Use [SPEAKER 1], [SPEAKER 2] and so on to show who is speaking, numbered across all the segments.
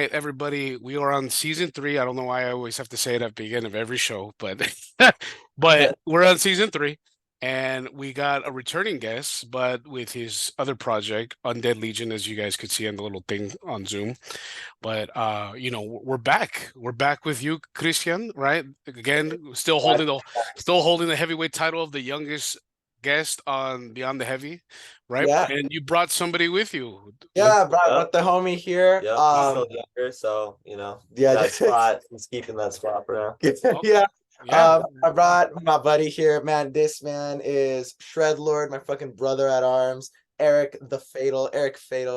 [SPEAKER 1] right, everybody, we are on season 3. I don't know why I always have to say it at the beginning of every show, but but we're on season 3, and we got a returning guest, but with his other project, Undead Legion, as you guys could see on the little thing on Zoom. But we're back. We're back with you, Christian, right? Again, still holding the heavyweight title of the youngest guest on Beyond the Heavy, right?
[SPEAKER 2] Yeah,
[SPEAKER 1] And you brought somebody with you. What?
[SPEAKER 2] yeah, brought
[SPEAKER 3] Yep,
[SPEAKER 2] the homie here.
[SPEAKER 3] yep. He's still younger, so
[SPEAKER 2] Yeah,
[SPEAKER 3] that spot. He's keeping that spot for now.
[SPEAKER 1] Okay.
[SPEAKER 2] yeah.
[SPEAKER 1] Yeah.
[SPEAKER 2] I brought my buddy here, man. This man is Shred Lord, my fucking brother at arms. Eric Fatal,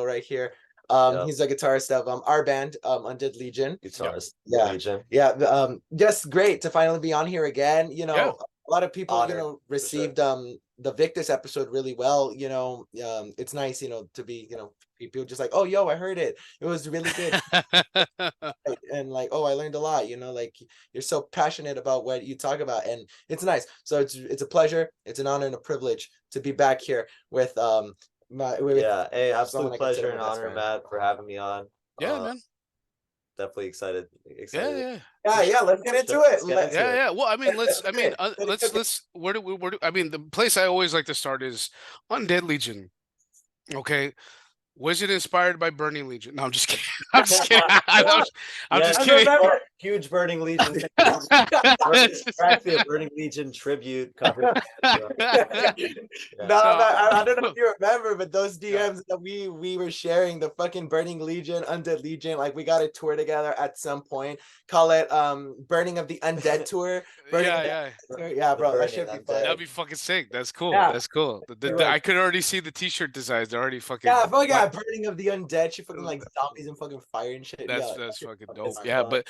[SPEAKER 2] right here.
[SPEAKER 3] Yep.
[SPEAKER 2] He's a guitarist of our band, Undead Legion.
[SPEAKER 3] Guitarist,
[SPEAKER 2] Yeah,
[SPEAKER 3] Legion.
[SPEAKER 2] yeah. Just great to finally be on here again.
[SPEAKER 1] Yeah.
[SPEAKER 2] A lot of people,
[SPEAKER 3] Honored, for
[SPEAKER 2] received
[SPEAKER 3] sure.
[SPEAKER 2] the Victus episode really well. It's nice, to be, people just like, oh, yo, I heard it. It was really good. And like, oh, I learned a lot. Like you're so passionate about what you talk about, and it's nice. So it's a pleasure, it's an honor and a privilege to be back here with
[SPEAKER 3] Yeah, hey,
[SPEAKER 2] someone
[SPEAKER 3] absolute
[SPEAKER 2] I consider
[SPEAKER 3] pleasure
[SPEAKER 2] my
[SPEAKER 3] and
[SPEAKER 2] best
[SPEAKER 3] honor,
[SPEAKER 2] friend.
[SPEAKER 3] Matt, for having me on.
[SPEAKER 1] Yeah,
[SPEAKER 3] Uh,
[SPEAKER 1] man.
[SPEAKER 3] Definitely excited.
[SPEAKER 1] Yeah,
[SPEAKER 3] Excited.
[SPEAKER 1] yeah.
[SPEAKER 2] Yeah,
[SPEAKER 1] For sure.
[SPEAKER 2] yeah. Let's get into
[SPEAKER 3] Let's
[SPEAKER 2] it.
[SPEAKER 3] get into
[SPEAKER 1] Yeah,
[SPEAKER 3] it.
[SPEAKER 1] yeah. Well, I mean, let's. I mean,
[SPEAKER 2] Let's
[SPEAKER 1] let's
[SPEAKER 2] cook it.
[SPEAKER 1] let's. I mean, the place I always like to start is Undead Legion. Okay, was it inspired by Burning Legion? No, I'm just kidding. I'm just kidding. I'm
[SPEAKER 3] Yeah,
[SPEAKER 1] just
[SPEAKER 2] I
[SPEAKER 1] kidding.
[SPEAKER 2] remember.
[SPEAKER 3] huge Burning Legion fan. We're actually a Burning Legion tribute cover. So,
[SPEAKER 2] No,
[SPEAKER 3] yeah.
[SPEAKER 2] no,
[SPEAKER 1] No.
[SPEAKER 2] I don't know if you remember, but those DMs that we were sharing, the fucking Burning Legion, Undead Legion, like we got a tour together at some point. Call it Burning of the Undead Tour. Burning of
[SPEAKER 1] Yeah,
[SPEAKER 2] the
[SPEAKER 1] yeah.
[SPEAKER 2] Undead Tour. Yeah,
[SPEAKER 3] The
[SPEAKER 2] bro, that
[SPEAKER 3] Burning
[SPEAKER 2] should be
[SPEAKER 3] Undead.
[SPEAKER 2] fire.
[SPEAKER 1] That'd be fucking sick. That's cool.
[SPEAKER 2] Yeah,
[SPEAKER 1] That's cool.
[SPEAKER 2] it was.
[SPEAKER 1] I could already see the t-shirt designs. They're already fucking.
[SPEAKER 2] Yeah, fuck
[SPEAKER 1] What?
[SPEAKER 2] yeah, Burning of the Undead. She fucking like zombies and fucking fire and shit. Yeah,
[SPEAKER 1] That's fucking
[SPEAKER 2] it's
[SPEAKER 1] dope. Yeah,
[SPEAKER 2] fun.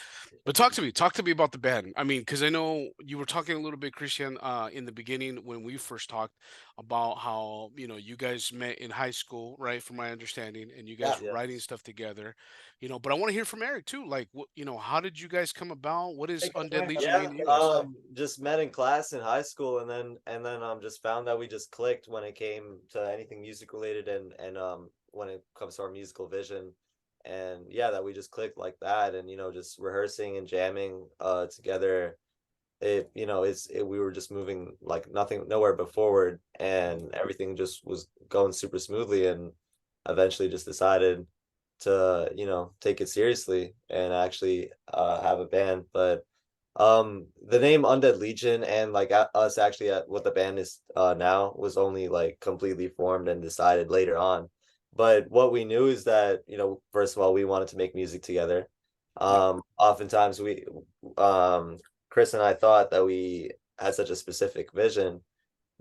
[SPEAKER 1] but talk to me about the band. I mean, because I know you were talking a little bit, Christian, in the beginning when we first talked about how you guys met in high school, right? From my understanding, and you
[SPEAKER 2] Yeah.
[SPEAKER 1] guys were
[SPEAKER 3] Yeah.
[SPEAKER 1] writing stuff together. But I want to hear from Eric too. Like, what how did you guys come about? What does Undead Legion
[SPEAKER 3] Yeah,
[SPEAKER 1] mean to you guys?
[SPEAKER 3] just met in class in high school, and then just found that we just clicked when it came to anything music related, and when it comes to our musical vision, and yeah, that we just clicked like that, and just rehearsing and jamming together. We were just moving like nothing, nowhere but forward, and everything just was going super smoothly, and eventually just decided to take it seriously and actually have a band. But the name Undead Legion and like us actually at what the band is now was only like completely formed and decided later on. But what we knew is that first of all, we wanted to make music together.
[SPEAKER 1] Yeah.
[SPEAKER 3] Oftentimes um Chris and I thought that we had such a specific vision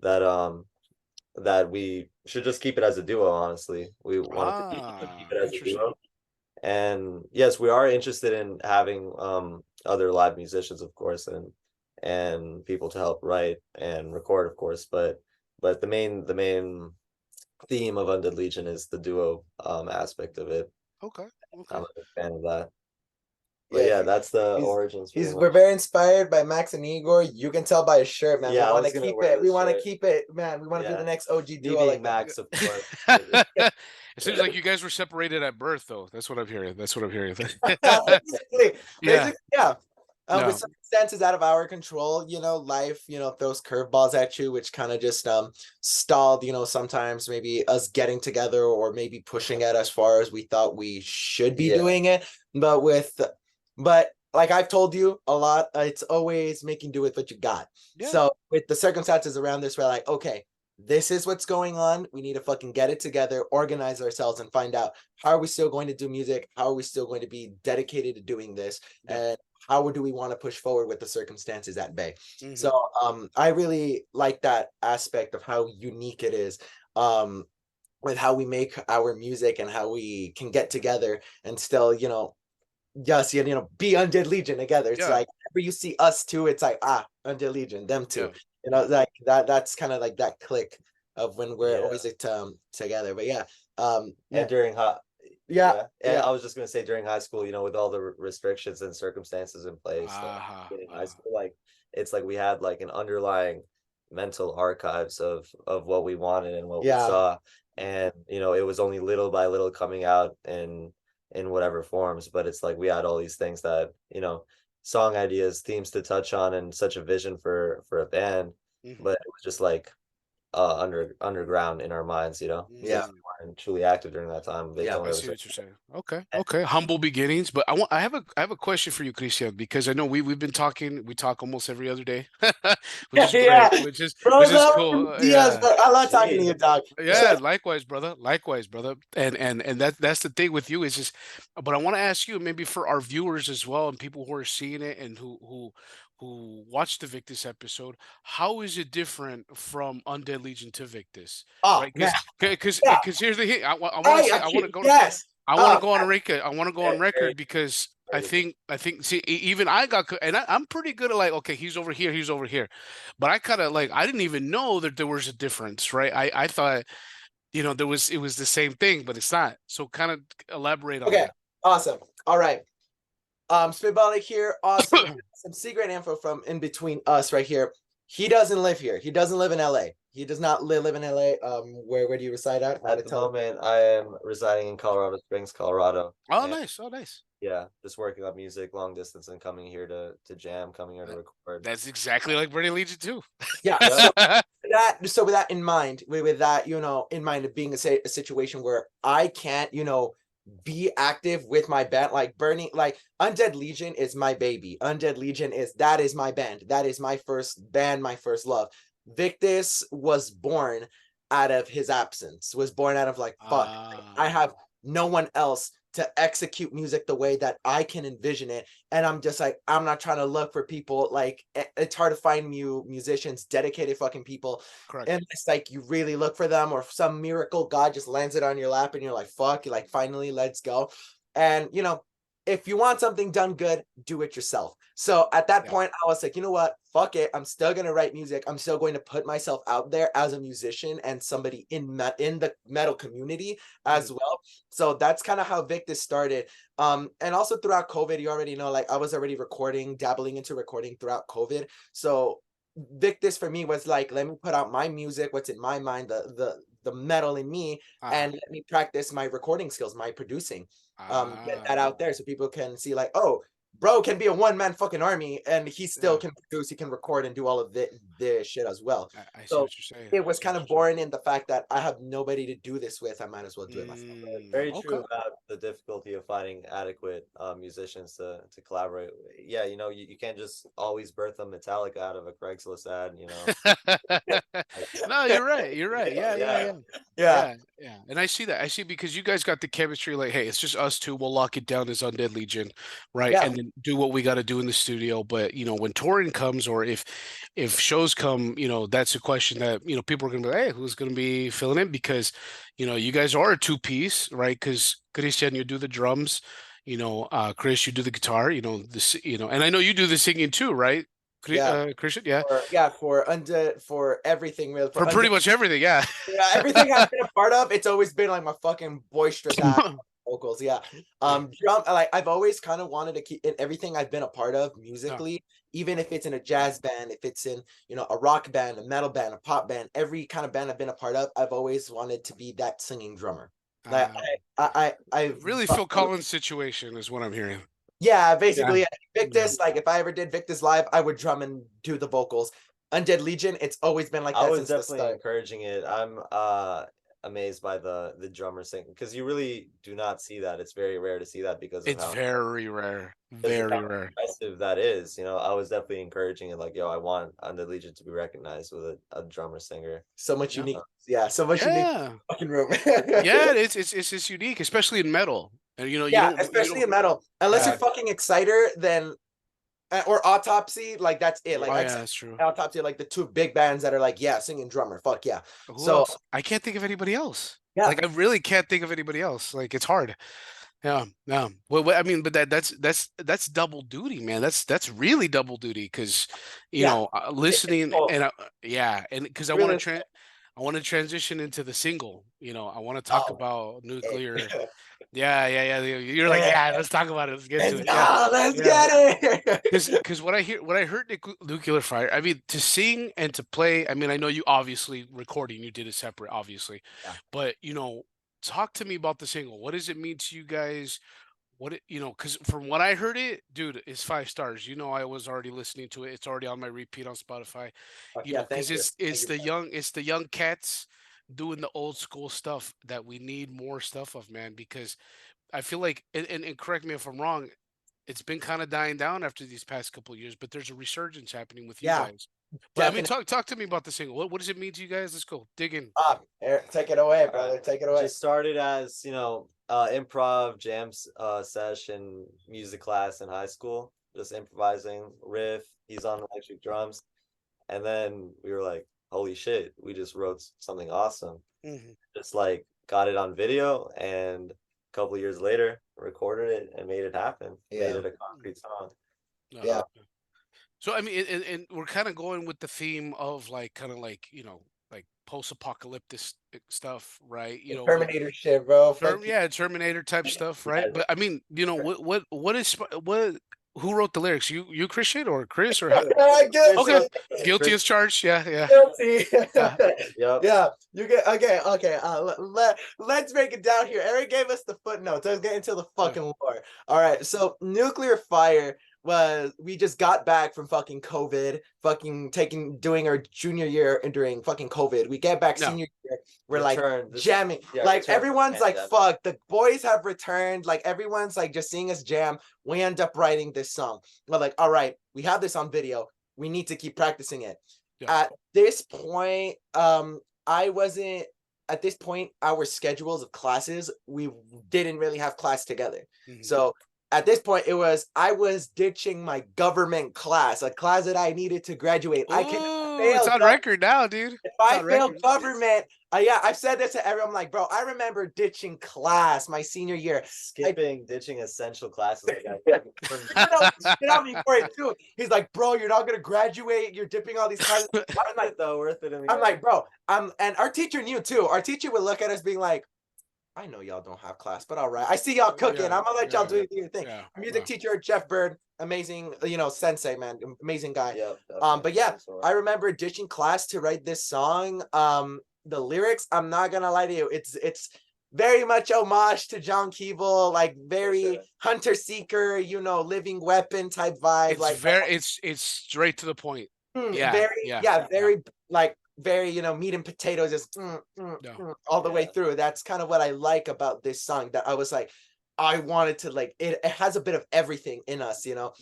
[SPEAKER 3] that we should just keep it as a duo. Honestly, we wanted to keep
[SPEAKER 1] Ah,
[SPEAKER 3] it as a
[SPEAKER 1] interesting.
[SPEAKER 3] duo. And yes, we are interested in having other live musicians, of course, and people to help write and record, of course. But the main theme of Undead Legion is the duo aspect of it.
[SPEAKER 1] Okay. Okay.
[SPEAKER 3] I'm a big fan of that. But
[SPEAKER 2] Yeah,
[SPEAKER 3] yeah, that's the
[SPEAKER 2] he's
[SPEAKER 3] origins pretty
[SPEAKER 2] we're
[SPEAKER 3] much.
[SPEAKER 2] very inspired by Max and Igor. You can tell by his shirt, man.
[SPEAKER 3] Yeah, I
[SPEAKER 2] We want
[SPEAKER 3] was
[SPEAKER 2] to
[SPEAKER 3] gonna
[SPEAKER 2] keep
[SPEAKER 3] wear
[SPEAKER 2] it.
[SPEAKER 3] the
[SPEAKER 2] We want to
[SPEAKER 3] shirt.
[SPEAKER 2] keep it, man. We want to be
[SPEAKER 3] Yeah,
[SPEAKER 2] the next OG
[SPEAKER 3] me
[SPEAKER 2] duo
[SPEAKER 3] being
[SPEAKER 2] like that.
[SPEAKER 3] Max, of course.
[SPEAKER 1] It seems like you guys were separated at birth, though. That's what I'm hearing. That's what I'm hearing.
[SPEAKER 2] basically,
[SPEAKER 1] Yeah.
[SPEAKER 2] yeah. With
[SPEAKER 1] No.
[SPEAKER 2] circumstances out of our control, life, throws curveballs at you, which kind of just stalled, sometimes maybe us getting together or maybe pushing it as far as we thought we should be
[SPEAKER 3] Yeah.
[SPEAKER 2] doing it. But like I've told you a lot, it's always making do with what you got.
[SPEAKER 1] Yeah.
[SPEAKER 2] So with the circumstances around this, we're like, okay, this is what's going on. We need to fucking get it together, organize ourselves, and find out how are we still going to do music? How are we still going to be dedicated to doing this?
[SPEAKER 1] Yeah.
[SPEAKER 2] And how do we want to push forward with the circumstances at bay?
[SPEAKER 1] Mhm.
[SPEAKER 2] So I really like that aspect of how unique it is. With how we make our music and how we can get together and still, just be Undead Legion together. It's
[SPEAKER 1] Yeah.
[SPEAKER 2] like whenever you see us two, it's like Undead Legion, them two.
[SPEAKER 1] Yeah.
[SPEAKER 2] Like that's kind of like that click of when we're
[SPEAKER 3] Yeah.
[SPEAKER 2] always together. But yeah,
[SPEAKER 3] And during high,
[SPEAKER 2] yeah,
[SPEAKER 3] and
[SPEAKER 2] yeah.
[SPEAKER 3] I was just gonna say during high school, with all the restrictions and circumstances in place,
[SPEAKER 1] Uh-huh.
[SPEAKER 3] in high school, like it's like we had like an underlying mental archives of what we wanted and what we
[SPEAKER 2] Yeah.
[SPEAKER 3] saw, and it was only little by little coming out, and in whatever forms. But it's like we had all these things that, song ideas, themes to touch on, and such a vision for a band,
[SPEAKER 1] Mhm.
[SPEAKER 3] but it was just like underground in our minds,
[SPEAKER 2] Yeah.
[SPEAKER 3] since we weren't truly active during that time. They
[SPEAKER 2] Yeah.
[SPEAKER 3] don't
[SPEAKER 1] I
[SPEAKER 3] really
[SPEAKER 1] see
[SPEAKER 3] say.
[SPEAKER 1] what you're saying. Okay, okay. Humble beginnings, but I have a question for you, Christian, because I know we've been talking. We talk almost every other day, which
[SPEAKER 2] Yeah,
[SPEAKER 1] is great.
[SPEAKER 2] yeah.
[SPEAKER 1] Which is
[SPEAKER 2] Bro,
[SPEAKER 1] which is
[SPEAKER 2] love
[SPEAKER 1] cool.
[SPEAKER 2] Diaz,
[SPEAKER 1] Yeah,
[SPEAKER 2] but I love talking to
[SPEAKER 3] Jeez.
[SPEAKER 2] you, dog.
[SPEAKER 1] yeah. Likewise, brother. Likewise, brother. And that's the thing with you is just. But I want to ask you, maybe for our viewers as well, and people who are seeing it and who watched the Victus episode, how is it different from Undead Legion to Victus?
[SPEAKER 2] Oh
[SPEAKER 1] Right?
[SPEAKER 2] man,
[SPEAKER 1] Because
[SPEAKER 2] yeah.
[SPEAKER 1] here's the thing. I want to
[SPEAKER 2] Hey,
[SPEAKER 1] say I want to go.
[SPEAKER 2] yes.
[SPEAKER 1] I want to
[SPEAKER 2] Oh,
[SPEAKER 1] go on record. I want to go on
[SPEAKER 3] Very,
[SPEAKER 1] record because I
[SPEAKER 3] very
[SPEAKER 1] think see even I got and I'm pretty good at like okay he's over here, but I kind of like I didn't even know that there was a difference, right? I thought it was the same thing, but it's not. So kind of elaborate on
[SPEAKER 2] okay.
[SPEAKER 1] that.
[SPEAKER 2] Awesome. All right. Spitballing here. Also, some secret info from in between us right here. He doesn't live here. He doesn't live in LA. He does not live in LA. Where do you reside at?
[SPEAKER 3] At the moment, I am residing in Colorado Springs, Colorado.
[SPEAKER 1] Oh,
[SPEAKER 3] And
[SPEAKER 1] nice. Oh, nice.
[SPEAKER 3] yeah, just working on music long distance and coming here to jam, coming here to
[SPEAKER 1] That-
[SPEAKER 3] record.
[SPEAKER 1] That's exactly like Bernie Legion too.
[SPEAKER 2] Yeah.
[SPEAKER 3] Yeah.
[SPEAKER 2] So with that in mind, with that, in mind of being a situation where I can't, be active with my band, like Bernie, like Undead Legion is my baby. Undead Legion that is my band. That is my first band, my first love. Victus was born out of his absence, was born out of like, fuck, I have no one else to execute music the way that I can envision it. And I'm just like, I'm not trying to look for people. Like, it's hard to find musicians, dedicated fucking people.
[SPEAKER 1] Correct.
[SPEAKER 2] And it's like you really look for them, or some miracle God just lands it on your lap and you're like, fuck, you're like, finally, let's go. And if you want something done good, do it yourself. So at that point, I was like, you know what? Fuck it. I'm still going to write music. I'm still going to put myself out there as a musician and somebody in the metal community as well. So that's kind of how Victus started. And also throughout COVID, you already know, like I was already dabbling into recording throughout COVID. So Victus for me was like, let me put out my music, what's in my mind, the metal in me, and let me practice my recording skills, my producing. Get that out there so people can see like, oh, bro can be a one-man fucking army and he still can produce, he can record and do all of this shit as well.
[SPEAKER 1] I see
[SPEAKER 2] So
[SPEAKER 1] what you're saying.
[SPEAKER 2] it was kind of born in the fact that I have nobody to do this with. I might as well do it myself.
[SPEAKER 3] Very
[SPEAKER 1] Okay.
[SPEAKER 3] true about the difficulty of finding adequate musicians to collaborate. Yeah, you can't just always birth a Metallica out of a Craigslist ad.
[SPEAKER 1] No, you're right. You're right. Yeah, yeah, yeah.
[SPEAKER 2] Yeah.
[SPEAKER 1] Yeah, yeah. And I see that. I see because you guys got the chemistry like, hey, it's just us two. We'll lock it down as Undead Legion, right?
[SPEAKER 2] Yeah.
[SPEAKER 1] And then do what we got to do in the studio. But when touring comes or if shows come, that's a question that, people are gonna be like, hey, who's gonna be filling in? Because, you guys are a two-piece, right? Because Christian, you do the drums, Chris, you do the guitar, and I know you do the singing too, right?
[SPEAKER 2] Yeah.
[SPEAKER 1] Christian, yeah.
[SPEAKER 2] For everything really,
[SPEAKER 1] For pretty much everything, yeah.
[SPEAKER 2] yeah, everything I've been a part of, it's always been like my fucking boisterous ass vocals. Yeah. Drum, like I've always kind of wanted to keep in everything I've been a part of musically, even if it's in a jazz band, if it's in, a rock band, a metal band, a pop band, every kind of band I've been a part of, I've always wanted to be that singing drummer. Like I
[SPEAKER 1] really Phil Collins situation is what I'm hearing.
[SPEAKER 2] yeah, basically
[SPEAKER 1] Yeah.
[SPEAKER 2] Victus, like if I ever did Victus live, I would drum and do the vocals. Undead Legion, it's always been like that
[SPEAKER 3] I was
[SPEAKER 2] since the
[SPEAKER 3] definitely
[SPEAKER 2] start.
[SPEAKER 3] encouraging it. I'm amazed by the drummer singing because you really do not see that. It's very rare to see that because of
[SPEAKER 1] It's
[SPEAKER 3] how
[SPEAKER 1] very rare. Very rare.
[SPEAKER 3] impressive that is. I was definitely encouraging it. Like, yo, I want Undead Legion to be recognized with a drummer singer.
[SPEAKER 2] So much
[SPEAKER 1] Yeah.
[SPEAKER 2] unique, yeah, so much unique fucking room.
[SPEAKER 1] Yeah, it's just unique, especially in metal. And you
[SPEAKER 2] Yeah,
[SPEAKER 1] don't
[SPEAKER 2] especially in metal. Unless you're fucking Exciter, then or Autopsy, like that's it. Like
[SPEAKER 1] yeah, that's true.
[SPEAKER 2] Autopsy, like the two big bands that are like, yeah, singing drummer, fuck yeah.
[SPEAKER 1] Who
[SPEAKER 2] So
[SPEAKER 1] else? I can't think of anybody else.
[SPEAKER 2] yeah,
[SPEAKER 1] Like I really can't think of anybody else. Like it's hard. Yeah, yeah. Well, I mean, but that's double duty, man. That's really double duty because listening and yeah, and because
[SPEAKER 2] really,
[SPEAKER 1] I want to transition into the single. I want to talk about nuclear.
[SPEAKER 2] hey.
[SPEAKER 1] Yeah. You're like, yeah, let's talk about it. Let's get to it. Yeah,
[SPEAKER 2] Let's
[SPEAKER 1] yeah.
[SPEAKER 2] get it.
[SPEAKER 1] Because what I heard nuclear fire. I mean, to sing and to play. I mean, I know you obviously recording. You did it separate, obviously,
[SPEAKER 2] Yeah.
[SPEAKER 1] but talk to me about the single. What does it mean to you guys? What it, because from what I heard it, dude, it's 5 stars. I was already listening to it. It's already on my repeat on Spotify.
[SPEAKER 2] Fuck yeah,
[SPEAKER 1] Because
[SPEAKER 2] thank you.
[SPEAKER 1] it's
[SPEAKER 2] Thank
[SPEAKER 1] it's
[SPEAKER 2] you,
[SPEAKER 1] the
[SPEAKER 2] brother.
[SPEAKER 1] young cats doing the old school stuff that we need more stuff of, man. Because I feel like, and correct me if I'm wrong, it's been kind of dying down after these past couple of years, but there's a resurgence happening with you
[SPEAKER 2] Yeah,
[SPEAKER 1] guys. But I mean,
[SPEAKER 2] definitely.
[SPEAKER 1] talk to me about the single. What does it mean to you guys? Let's go dig in.
[SPEAKER 2] Eric, take it away, brother. Take it away.
[SPEAKER 3] Just started as improv jams session music class in high school, just improvising riff. He's on electric drums, and then we were like, "Holy shit, we just wrote something awesome!"
[SPEAKER 1] Hmm.
[SPEAKER 3] Just like got it on video, and a couple of years later, recorded it and made it happen. Made
[SPEAKER 2] Yeah.
[SPEAKER 3] it a concrete song.
[SPEAKER 2] Yeah.
[SPEAKER 1] So I mean, and we're kind of going with the theme of like kind of like like post-apocalyptic stuff, right?
[SPEAKER 2] Terminator shit, bro. Fuck you.
[SPEAKER 1] Yeah, Terminator type stuff, right?
[SPEAKER 3] Yeah,
[SPEAKER 1] But I mean, what is what? Who wrote the lyrics? You Christian or Chris or how? Okay, guilty as charged. Yeah, yeah,
[SPEAKER 2] Guilty.
[SPEAKER 1] yeah.
[SPEAKER 3] Yep.
[SPEAKER 2] Yeah, you get okay. Let's break it down here. Eric gave us the footnotes. Let's get into the fucking lore. All right, so nuclear fire was we just got back from fucking COVID, doing our junior year and during fucking COVID. We get back
[SPEAKER 1] No.
[SPEAKER 2] senior year. We're
[SPEAKER 3] Return.
[SPEAKER 2] like jamming. Like everyone's like, fuck, the boys have returned. Like everyone's like just seeing us jam. We end up writing this song. We're like, all right, we have this on video. We need to keep practicing it.
[SPEAKER 1] Yeah.
[SPEAKER 2] At this point, I wasn't at this point, our schedules of classes, we didn't really have class together.
[SPEAKER 1] Mhm.
[SPEAKER 2] So at this point, I was ditching my government class, a class that I needed to graduate. I can fail.
[SPEAKER 1] It's on record now, dude.
[SPEAKER 2] If I fail government, yeah, I've said this to everyone. I'm like, bro, I remember ditching class my senior year.
[SPEAKER 3] Ditching essential classes.
[SPEAKER 2] Get on me for it too. He's like, bro, you're not gonna graduate. You're dipping all these classes. I'm like,
[SPEAKER 3] though, worth it.
[SPEAKER 2] I'm like, bro, and our teacher knew too. Our teacher would look at us being like, I know y'all don't have class, but all right. I see y'all cooking. I'm gonna let y'all do your thing.
[SPEAKER 1] Yeah,
[SPEAKER 2] Our music teacher, Jeff Bird, amazing, sensei, man, amazing guy.
[SPEAKER 3] Yeah,
[SPEAKER 2] but yeah, I remember ditching class to write this song. The lyrics, I'm not gonna lie to you, it's very much homage to John Keeble, like very hunter seeker, living weapon type vibe.
[SPEAKER 1] It's
[SPEAKER 2] like
[SPEAKER 1] very, it's straight to the point.
[SPEAKER 2] Very like very meat and potatoes, just all the way through. That's kind of what I like about this song, that I was like, I wanted to like it has a bit of everything in us. The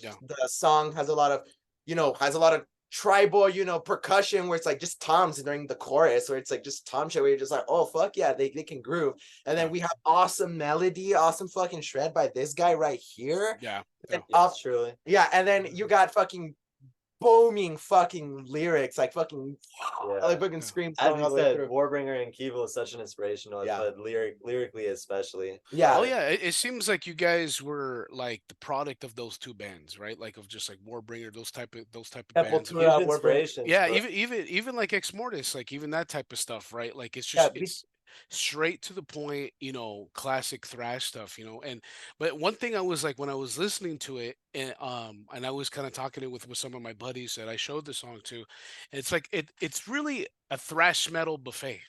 [SPEAKER 2] song has a lot of tribal percussion, where it's like just toms during the chorus, where it's like just tom shit, where you're just like, oh fuck yeah, they can groove. And then we have awesome melody, awesome fucking shred by this guy right here.
[SPEAKER 3] Truly.
[SPEAKER 2] And then you got fucking booming fucking lyrics, like fucking screams.
[SPEAKER 3] As you said, Warbringer and Keeble is such an inspiration to us, but lyrically especially.
[SPEAKER 1] Yeah. Oh yeah, it seems like you guys were like the product of those two bands, right? Like of just like Warbringer, those type of bands.
[SPEAKER 3] Inspiration.
[SPEAKER 1] Yeah, even like Ex Mortis, like even that type of stuff, right? Like it's just it's straight to the point, classic thrash stuff, but one thing I was like, when I was listening to it, and I was kind of talking it with some of my buddies that I showed the song to, and it's like it's really a thrash metal buffet,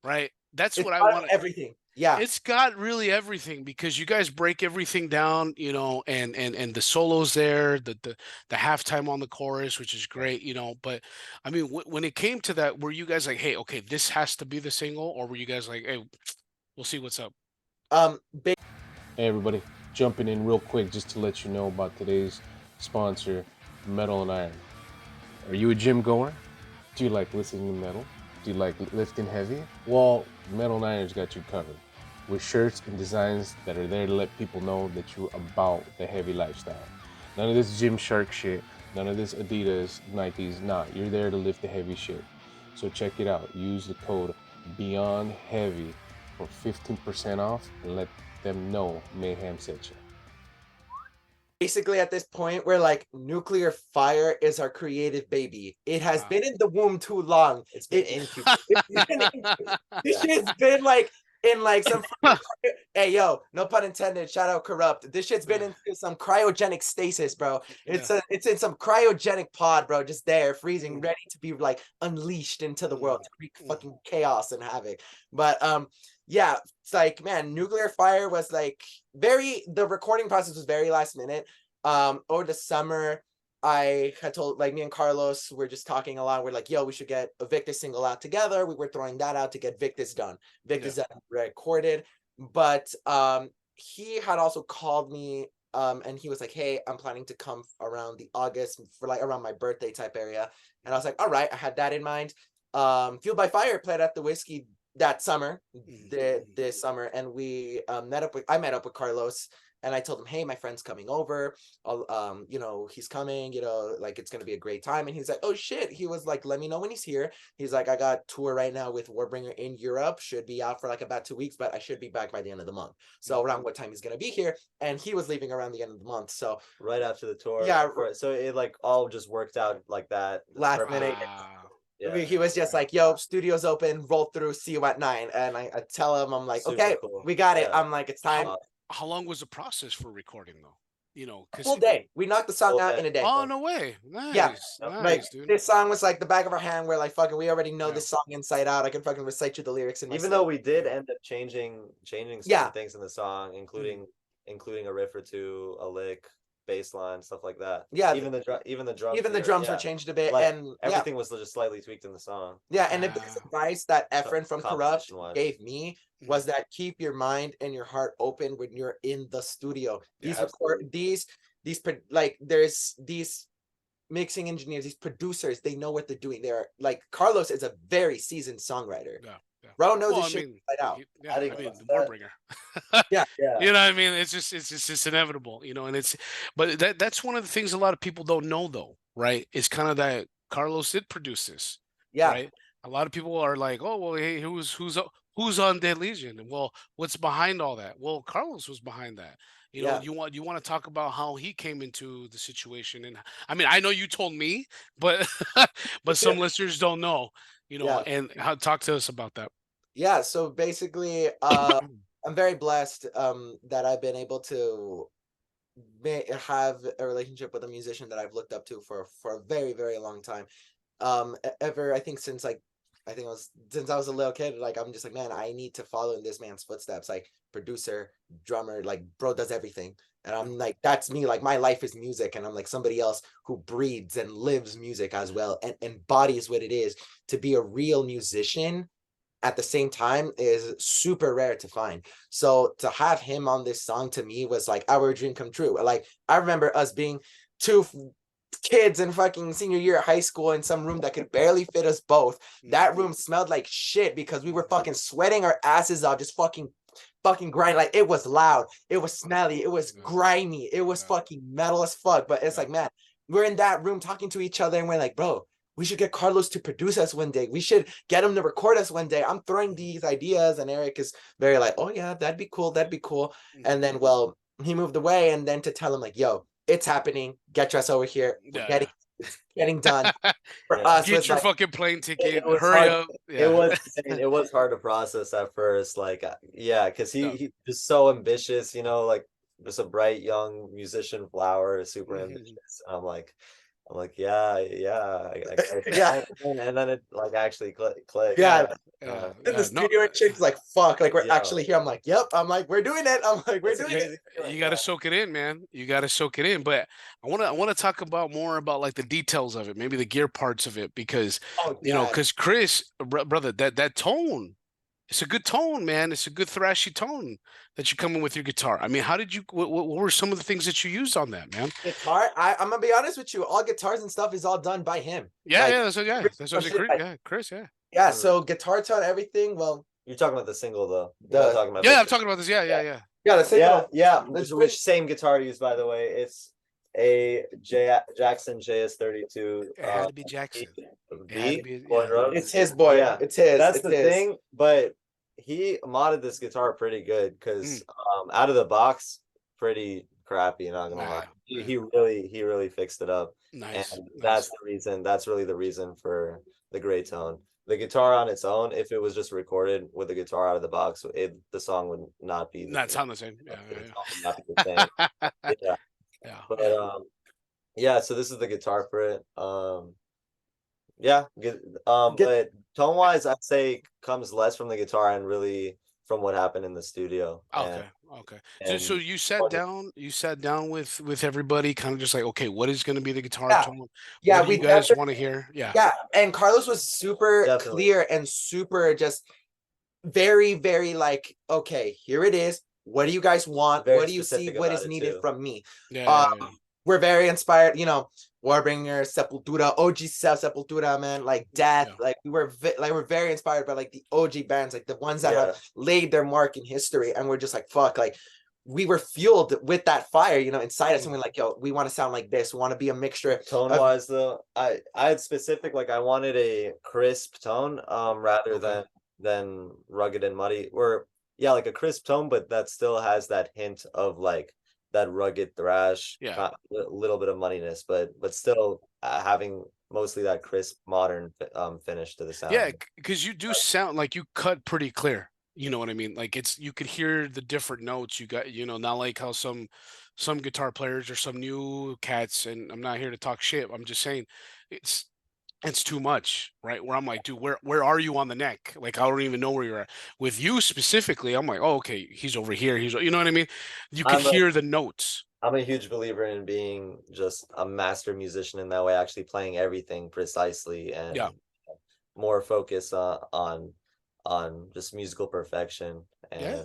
[SPEAKER 1] right? That's what I want.
[SPEAKER 2] Everything. Yeah,
[SPEAKER 1] it's got really everything, because you guys break everything down, and the solos there, the halftime on the chorus, which is great, but I mean, when it came to that, were you guys like, hey, okay, this has to be the single, or were you guys like, hey, we'll see what's up?
[SPEAKER 4] Hey everybody, jumping in real quick just to let you know about today's sponsor, Metal and Iron. Are you a gym goer? Do you like listening to metal? Do you like lifting heavy? Well, Metal and Iron's got you covered with shirts and designs that are there to let people know that you're about the heavy lifestyle. None of this Gymshark shit, none of this Adidas, Nikes, nah, you're there to lift the heavy shit. So check it out. Use the code BEYONDHEAVY for 15% off and let them know Mayhem sent you.
[SPEAKER 2] Basically at this point, we're like, nuclear fire is our creative baby. It has been in the womb too long.
[SPEAKER 3] It's been incubated.
[SPEAKER 2] This shit's been like in like some hey yo, no pun intended, shout out Corrupt. This shit's been into some cryogenic stasis, bro. It's in some cryogenic pod, bro, just there freezing, ready to be like unleashed into the world to create fucking chaos and havoc. But yeah, it's like, man, Nuclear Fire was like the recording process was very last minute. Over the summer I had told, like, me and Carlos were just talking a lot. We're like, yo, we should get a Victus single out together. We were throwing that out to get Victus done. Victus done, recorded. But he had also called me and he was like, hey, I'm planning to come around the August for like around my birthday type area. And I was like, all right, I had that in mind. Fueled by Fire played at the Whiskey that summer, this summer, and I met up with Carlos. And I told him, hey, my friend's coming over. You know, he's coming, you know, like it's gonna be a great time. And he's like, oh shit. He was like, let me know when he's here. He's like, I got tour right now with Warbringer in Europe. Should be out for like about 2 weeks, but I should be back by the end of the month. So around what time he's gonna be here. And he was leaving around the end of the month. So
[SPEAKER 3] right after the tour.
[SPEAKER 2] Yeah.
[SPEAKER 3] So it like all just worked out like that.
[SPEAKER 2] Last minute. Yeah. He was just like, yo, studio's open, roll through, see you at 9. And I tell him, I'm like, super okay, cool. We got it. I'm like, it's time.
[SPEAKER 1] How long was the process for recording though? You know,
[SPEAKER 2] full day. We knocked the song out in a day.
[SPEAKER 1] Oh, no way. Nice.
[SPEAKER 2] Yeah.
[SPEAKER 1] Nice,
[SPEAKER 2] like,
[SPEAKER 1] dude.
[SPEAKER 2] This song was like the back of our hand. We're like, fucking, we already know this song inside out. I can fucking recite you the lyrics.
[SPEAKER 3] Even though we did end up changing some things in the song, including a riff or two, a lick, bass line, stuff like that.
[SPEAKER 2] Yeah.
[SPEAKER 3] Even the drums.
[SPEAKER 2] Even the drums were changed a bit.
[SPEAKER 3] Like,
[SPEAKER 2] and
[SPEAKER 3] everything was just slightly tweaked in the song.
[SPEAKER 2] Yeah. And the biggest advice that Efren from Corrupt gave me was that keep your mind and your heart open when you're in the studio. These there's these mixing engineers, these producers, they know what they're doing. They're like, Carlos is a very seasoned songwriter. Bro knows his shit inside out.
[SPEAKER 1] I mean, the Warbringer.
[SPEAKER 2] yeah.
[SPEAKER 1] You know what I mean? It's just inevitable, you know, and but that's one of the things a lot of people don't know though, right? It's kind of that Carlos did produce this.
[SPEAKER 2] Yeah.
[SPEAKER 1] Right? A lot of people are like, oh, well, hey, who's on Dead Legion? And well, what's behind all that? Well, Carlos was behind that. You know, you want to talk about how he came into the situation. And I mean, I know you told me, but but some listeners don't know, you know, and talk to us about that.
[SPEAKER 2] Yeah, so basically I'm very blessed that I've been able to have a relationship with a musician that I've looked up to for a very, very long time. I think since I was a little kid, like I'm just like, man, I need to follow in this man's footsteps, like producer, drummer, like bro does everything. And I'm like, that's me, like my life is music, and I'm like somebody else who breathes and lives music as well and embodies what it is to be a real musician at the same time is super rare to find. So to have him on this song to me was like our dream come true. Like I remember us being two kids in fucking senior year of high school in some room that could barely fit us both. That room smelled like shit because we were fucking sweating our asses off, just fucking grind. Like it was loud, it was smelly, it was grimy, it was fucking metal as fuck. But it's like, man, we're in that room talking to each other and we're like, bro, we should get Carlos to produce us one day. We should get him to record us one day. I'm throwing these ideas and Eric is very like, oh yeah, that'd be cool. And then, well, he moved away, and then to tell him like, yo, it's happening. Get your ass over here. We're getting done.
[SPEAKER 1] For us, get your fucking plane ticket. Hurry up.
[SPEAKER 3] It was hard to process at first. Like, because he was so ambitious, you know, like just a bright young musician flower, super ambitious. I'm like, yeah. And then it like actually clicked.
[SPEAKER 2] And the studio chick's like, fuck, like we're actually here. I'm like, yep. I'm like, we're doing it. I'm like, we're doing it.
[SPEAKER 1] You got to soak it in, man. You got to soak it in. But I want to talk more about like the details of it, maybe the gear parts of it, because you know, because Chris, brother, that tone. It's a good tone, man. It's a good thrashy tone that you come in with your guitar. I mean, how did you? What were some of the things that you used on that, man?
[SPEAKER 2] Guitar. I'm gonna be honest with you. All guitars and stuff is all done by him.
[SPEAKER 1] Yeah, that's what. Yeah, that's what. Chris. Yeah.
[SPEAKER 2] Yeah. So guitar tone, everything. Well,
[SPEAKER 3] you're talking about the single though.
[SPEAKER 1] I'm talking about this. Yeah.
[SPEAKER 2] Yeah, the single.
[SPEAKER 3] Yeah. Which same guitar used, by the way? It's a Jackson JS32.
[SPEAKER 1] It had to be Jackson.
[SPEAKER 3] It's
[SPEAKER 2] his boy. Yeah, it's his.
[SPEAKER 3] That's the thing, but he modded this guitar pretty good because out of the box, pretty crappy. Not gonna lie, he really fixed it up.
[SPEAKER 1] Nice.
[SPEAKER 3] And that's the reason. That's really the reason for the gray tone. the guitar on its own, if it was just recorded with the guitar out of the box, the song would not be
[SPEAKER 1] Not sound the same.
[SPEAKER 3] the song would not be the same. Yeah.
[SPEAKER 1] Yeah,
[SPEAKER 3] But
[SPEAKER 1] yeah.
[SPEAKER 3] yeah, so this is the guitar for it. Yeah, good.
[SPEAKER 2] Get,
[SPEAKER 3] But tone wise, I'd say comes less from the guitar and really from what happened in the studio.
[SPEAKER 1] Okay, okay. So
[SPEAKER 3] And
[SPEAKER 1] you sat down with everybody, kind of just like, okay, what is going to be the guitar
[SPEAKER 2] yeah,
[SPEAKER 1] tone?
[SPEAKER 2] yeah,
[SPEAKER 1] What do
[SPEAKER 2] we
[SPEAKER 1] you guys
[SPEAKER 2] definitely,
[SPEAKER 1] want to hear? Yeah,
[SPEAKER 2] yeah, and Carlos was super
[SPEAKER 3] Definitely.
[SPEAKER 2] clear and super just very, very like, okay, here it is. What do you guys want?
[SPEAKER 3] Very
[SPEAKER 2] What do you see?
[SPEAKER 3] specific
[SPEAKER 2] What
[SPEAKER 3] about
[SPEAKER 2] is
[SPEAKER 3] it,
[SPEAKER 2] needed
[SPEAKER 3] too.
[SPEAKER 2] from me?
[SPEAKER 1] yeah, yeah.
[SPEAKER 2] We're very inspired, Warbringer, Sepultura, OG Sepultura, man, like Death,
[SPEAKER 1] Yeah.
[SPEAKER 2] like we're very inspired by like the OG bands, like the ones that
[SPEAKER 3] Yeah.
[SPEAKER 2] have laid their mark in history, and we're just like, fuck, like we were fueled with that fire, inside us, and we're like, yo, we want to sound like this, we want to be a mixture.
[SPEAKER 3] Tone wise, though, I had specific, like I wanted a crisp tone, rather
[SPEAKER 1] Okay.
[SPEAKER 3] than rugged and muddy, or yeah, like a crisp tone, but that still has that hint of like that rugged thrash,
[SPEAKER 1] Yeah.
[SPEAKER 3] not a little bit of muddiness, but still having mostly that crisp modern finish to the
[SPEAKER 1] Yeah,
[SPEAKER 3] sound.
[SPEAKER 1] because you do sound like you cut pretty clear. You know what I mean? Like you could hear the different notes you got, not like how some guitar players or some new cats, and I'm not here to talk shit. I'm just saying it's it's too much, right? Where I'm like, dude, where are you on the neck? Like I don't even know where you're at. With you specifically, I'm like, oh, okay, he's over here. You know what I mean? You could
[SPEAKER 3] I'm a
[SPEAKER 1] hear the notes.
[SPEAKER 3] I'm a huge believer in being just a master musician in that way, actually playing everything precisely
[SPEAKER 1] Yeah.
[SPEAKER 3] and more focus on just musical perfection
[SPEAKER 1] Yeah.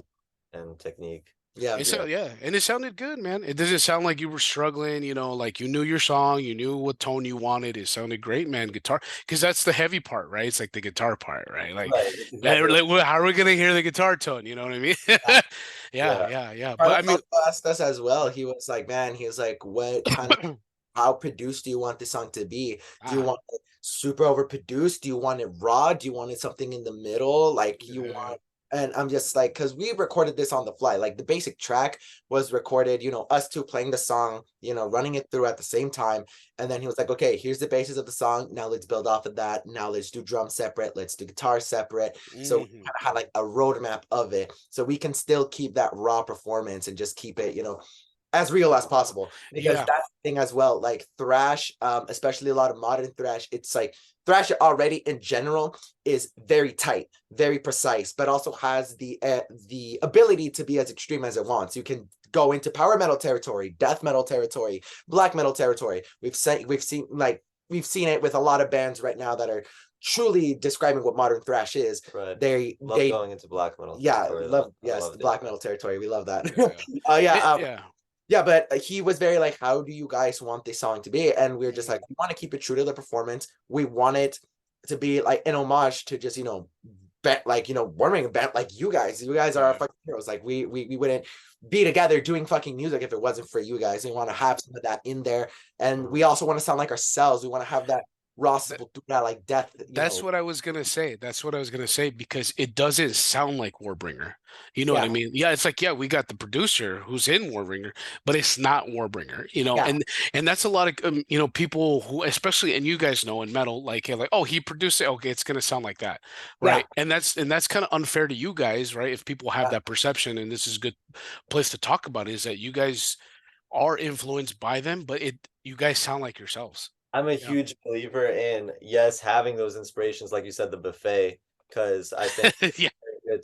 [SPEAKER 3] and technique.
[SPEAKER 2] Yeah,
[SPEAKER 1] Yeah, and it sounded good, man. It doesn't sound like you were struggling, like you knew your song, you knew what tone you wanted. It sounded great, man. Guitar, because that's the heavy part, right? It's like the guitar part, right? Like,
[SPEAKER 3] Right. It's exactly
[SPEAKER 1] how are we gonna hear the guitar tone? You know what I mean?
[SPEAKER 2] yeah.
[SPEAKER 1] Yeah,
[SPEAKER 3] yeah.
[SPEAKER 1] yeah, yeah. But
[SPEAKER 2] Carlos
[SPEAKER 1] I mean,
[SPEAKER 2] also asked us as well. He was like, man, he was like, what kind of, how produced do you want this song to be? Do you
[SPEAKER 1] ah,
[SPEAKER 2] want it super overproduced? Do you want it raw? Do you want it something in the middle? Like you
[SPEAKER 1] yeah,
[SPEAKER 2] want, and I'm just like, because we recorded this on the fly. Like the basic track was recorded, us two playing the song, running it through at the same time. And then he was like, okay, here's the basis of the song. Now let's build off of that. Now let's do drums separate. Let's do guitar separate. So we
[SPEAKER 1] mhm.
[SPEAKER 2] kind of had like a roadmap of it. So we can still keep that raw performance and just keep it, as real as possible, because
[SPEAKER 1] Yeah,
[SPEAKER 2] that's the thing as well. Like thrash, especially a lot of modern thrash, it's like thrash already in general is very tight, very precise, but also has the ability to be as extreme as it wants. You can go into power metal territory, death metal territory, black metal territory. We've seen it with a lot of bands right now that are truly describing what modern thrash is.
[SPEAKER 3] Right.
[SPEAKER 2] They
[SPEAKER 3] Love
[SPEAKER 2] they
[SPEAKER 3] going into black metal
[SPEAKER 2] yeah,
[SPEAKER 3] territory,
[SPEAKER 2] love,
[SPEAKER 3] though. I
[SPEAKER 2] yes,
[SPEAKER 3] loved
[SPEAKER 2] the
[SPEAKER 3] it.
[SPEAKER 2] black metal territory, we love that.
[SPEAKER 1] yeah,
[SPEAKER 2] Yeah,
[SPEAKER 1] yeah.
[SPEAKER 2] yeah, but he was very like, how do you guys want this song to be? And we are just
[SPEAKER 1] Mhm.
[SPEAKER 2] like, we want to keep it true to the performance. We want it to be like an homage to just, like, warming band like you guys. You guys are our
[SPEAKER 1] Yeah.
[SPEAKER 2] fucking heroes. Like we wouldn't be together doing fucking music if it wasn't for you guys. We want to have some of that in there. And we also want to sound like ourselves. We want to have that raw Sepultura, like death,
[SPEAKER 1] That's what I was gonna say. That's what I was gonna say because it doesn't sound like Warbringer. You know what I
[SPEAKER 2] yeah,
[SPEAKER 1] mean? Yeah, it's like, yeah, we got the producer who's in Warbringer, but it's not Warbringer.
[SPEAKER 2] yeah,
[SPEAKER 1] And that's a lot of people who, especially, and you guys know in metal, like, oh, he produced it. Okay, it's gonna sound like that,
[SPEAKER 2] yeah,
[SPEAKER 1] right? And that's kind of unfair to you guys, right? If people have
[SPEAKER 2] yeah,
[SPEAKER 1] that perception, and this is a good place to talk about, is that you guys are influenced by them, but you guys sound like yourselves.
[SPEAKER 3] I'm a
[SPEAKER 1] Yeah.
[SPEAKER 3] huge believer in, yes, having those inspirations, like you said, the buffet, because I think
[SPEAKER 1] Yeah.
[SPEAKER 3] good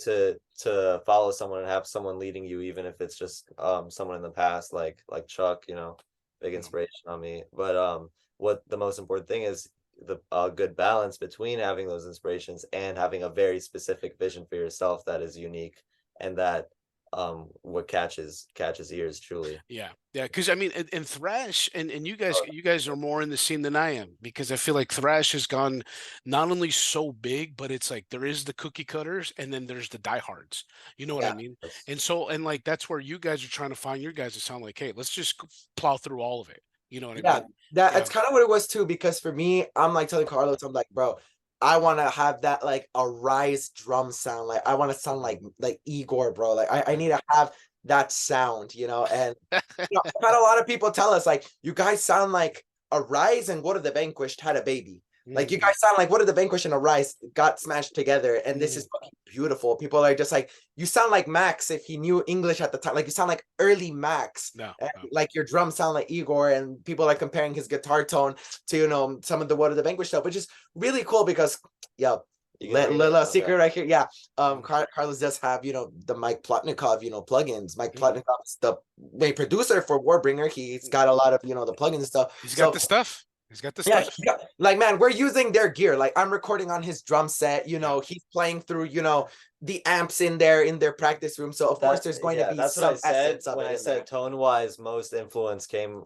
[SPEAKER 3] to follow someone and have someone leading you, even if it's just someone in the past, like Chuck, big
[SPEAKER 1] Yeah.
[SPEAKER 3] inspiration on me. But what the most important thing is the good balance between having those inspirations and having a very specific vision for yourself that is unique and that what catches ears truly.
[SPEAKER 1] Yeah, yeah, because I mean, and thrash, and you guys,
[SPEAKER 3] Oh,
[SPEAKER 1] you guys are more in the scene than I am because I feel like thrash has gone not only so big, but it's like there is the cookie cutters, and then there's the diehards. You know what I
[SPEAKER 2] yeah.
[SPEAKER 1] mean? And like that's where you guys are trying to find your guys to sound like, hey, let's just plow through all of it. You know what I
[SPEAKER 2] Yeah,
[SPEAKER 1] mean?
[SPEAKER 2] that's
[SPEAKER 1] Yeah,
[SPEAKER 2] kind of what it was too. Because for me, I'm like telling Carlos, I'm like, bro, I want to have that like a rise drum sound. Like I want to sound like Igor, bro. Like I need to have that sound, And I've had a lot of people tell us like, you guys sound like a rise and Go to the Vanquished had a baby. Like you guys sound like What Are the Vanquish and Arise got smashed together, and this is fucking beautiful. People are just like, you sound like Max if he knew English at the time. Like you sound like early Max.
[SPEAKER 1] No,
[SPEAKER 2] And
[SPEAKER 1] no.
[SPEAKER 2] like your drums sound like Igor, and people are comparing his guitar tone to, you know, some of the What Are the Vanquish stuff, which is really cool because little secret right here. Yeah. Carlos does have, you know, the Mike Plotnikov, you know, plugins. Mike Plotnikov is the main producer for Warbringer. He's got a lot of, you know, the plugins and stuff.
[SPEAKER 1] He's got the stuff. He's got the stuff.
[SPEAKER 2] Yeah, like, man, we're using their gear. Like, I'm recording on his drum set, you know, he's playing through, you know, the amps in their practice room. So of course there's going to be
[SPEAKER 3] that's
[SPEAKER 2] some
[SPEAKER 3] what I said when I said
[SPEAKER 2] there.
[SPEAKER 3] tone wise, most influence came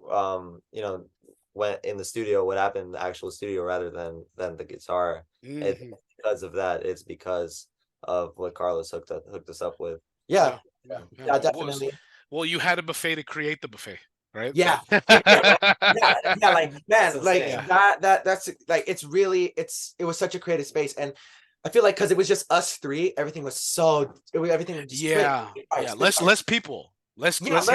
[SPEAKER 3] you know, when in the studio, what happened in the actual studio rather than the guitar. It's because of that. It's because of what Carlos hooked us up with.
[SPEAKER 2] Yeah, definitely.
[SPEAKER 1] Well, you had a buffet to create the buffet, right?
[SPEAKER 2] Yeah. Yeah, like, man, like that's like, it's really, it was such a creative space. And I feel like because it was just us three, everything was everything was just
[SPEAKER 1] less people. Less hands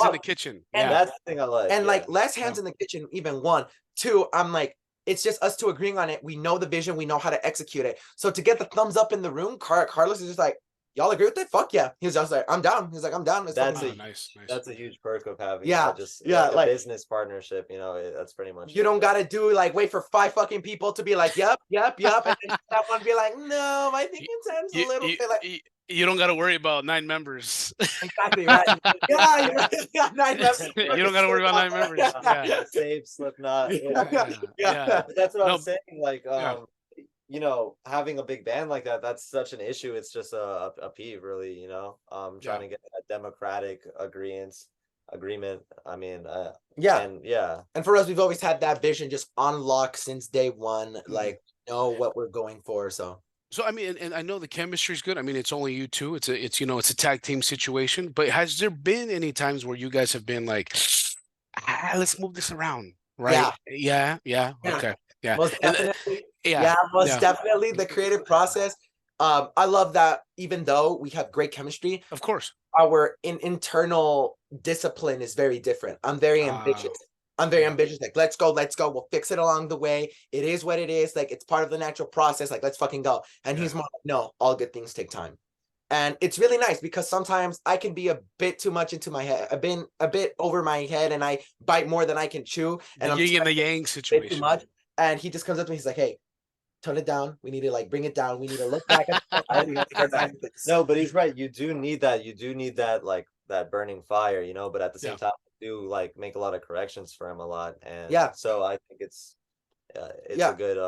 [SPEAKER 1] in the kitchen.
[SPEAKER 2] And
[SPEAKER 3] that's the thing I like.
[SPEAKER 2] And like less hands in the kitchen, even one. Two, I'm like, it's just us two agreeing on it. We know the vision, we know how to execute it. So to get the thumbs up in the room, Carlos is just like, y'all agree with it? Fuck yeah. He's just like, I'm down. He's like, I'm down.
[SPEAKER 3] That's
[SPEAKER 1] nice.
[SPEAKER 3] That's a huge perk of having just
[SPEAKER 2] like
[SPEAKER 3] a business partnership, you know. That's pretty much
[SPEAKER 2] you don't gotta do like wait for 5 fucking people to be like, yep, and then that one be like, no, I think it sounds a little bit like
[SPEAKER 1] you don't got to worry about 9 members.
[SPEAKER 2] Exactly right. Yeah, 9 members.
[SPEAKER 1] You don't got to worry about 9 members. Yeah.
[SPEAKER 3] Save Slipknot.
[SPEAKER 2] Yeah.
[SPEAKER 3] That's what I was saying. Like, you know, having a big band like that, that's such an issue. It's just a peeve, really. You know, trying to get a democratic agreement. I mean, and
[SPEAKER 2] for us, we've always had that vision just on lock since day one. Like, know what we're going for.
[SPEAKER 1] So I mean, and I know the chemistry is good. I mean, it's only you two. It's you know, it's a tag team situation. But has there been any times where you guys have been like, let's move this around, right? Yeah. Okay. Yeah.
[SPEAKER 2] Most definitely. Most definitely the creative process. I love that even though we have great chemistry,
[SPEAKER 1] of course,
[SPEAKER 2] our internal discipline is very different. I'm very ambitious. Like, let's go. We'll fix it along the way. It is what it is. Like, it's part of the natural process. Like, let's fucking go. And he's more like, no, all good things take time. And it's really nice because sometimes I can be a bit too much into my head. I've been a bit over my head and I bite more than I can chew. And
[SPEAKER 1] I'm yin and the yang situation.
[SPEAKER 2] Too much. And he just comes up to me. He's like, hey, tone it down. We need to like bring it down. We need to look back at
[SPEAKER 3] No, but he's right. You do need that. You do need that, like, that burning fire, you know, but at the same time, do like make a lot of corrections for him a lot. And so I think it's a good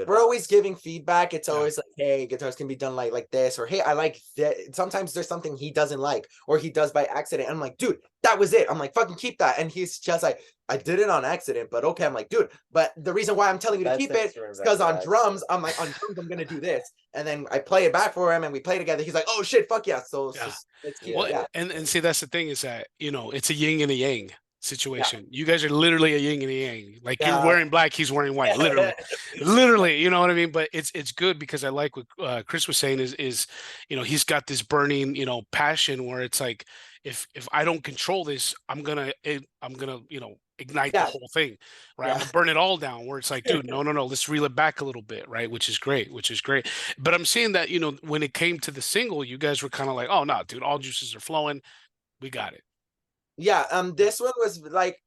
[SPEAKER 2] we're always giving feedback. It's always like, hey, guitars can be done like this, or hey, I like that. Sometimes there's something he doesn't like or he does by accident. I'm like, dude, that was it. I'm like, fucking keep that. And he's just like, I did it on accident, but okay. I'm like, dude, but the reason why I'm telling you to keep it is because on drums, I'm like, on drums, I'm gonna do this. And then I play it back for him and we play together. He's like, oh shit, fuck yeah. So let's keep it.
[SPEAKER 1] And see, that's the thing is that, you know, it's a yin and a yang situation. You guys are literally a yin and a yang. Like, you're wearing black, he's wearing white. Literally, you know what I mean? But it's good because I like what Chris was saying is, you know, he's got this burning, you know, passion where it's like, if I don't control this, I'm gonna you know, ignite the whole thing, right? I'm gonna burn it all down. Where it's like, dude, no, let's reel it back a little bit, right? Which is great. But I'm saying that, you know, when it came to the single, you guys were kind of like, oh no, dude, all juices are flowing. We got it.
[SPEAKER 2] This one was like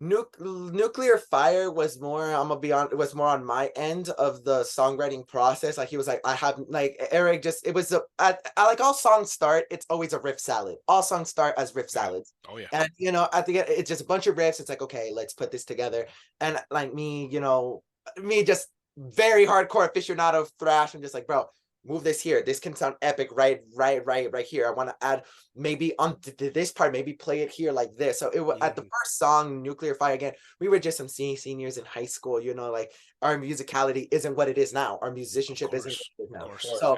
[SPEAKER 2] Nuclear Fire was more, I'm gonna be on, it was more on my end of the songwriting process. Like, he was like, I have, like, Eric just, it was I like, all songs start, it's always a riff salad. All songs start as riff salads.
[SPEAKER 1] Oh yeah.
[SPEAKER 2] And, you know, at the end, it's just a bunch of riffs. It's like, okay, let's put this together. And like me just very hardcore aficionado of thrash. I'm just like, bro, move this here. This can sound epic right here. I want to add maybe on this part, maybe play it here like this. So it was at the first song, Nuclear Fire, again, we were just some seniors in high school, you know, like, our musicality isn't what it is now. Our musicianship isn't what it is now. So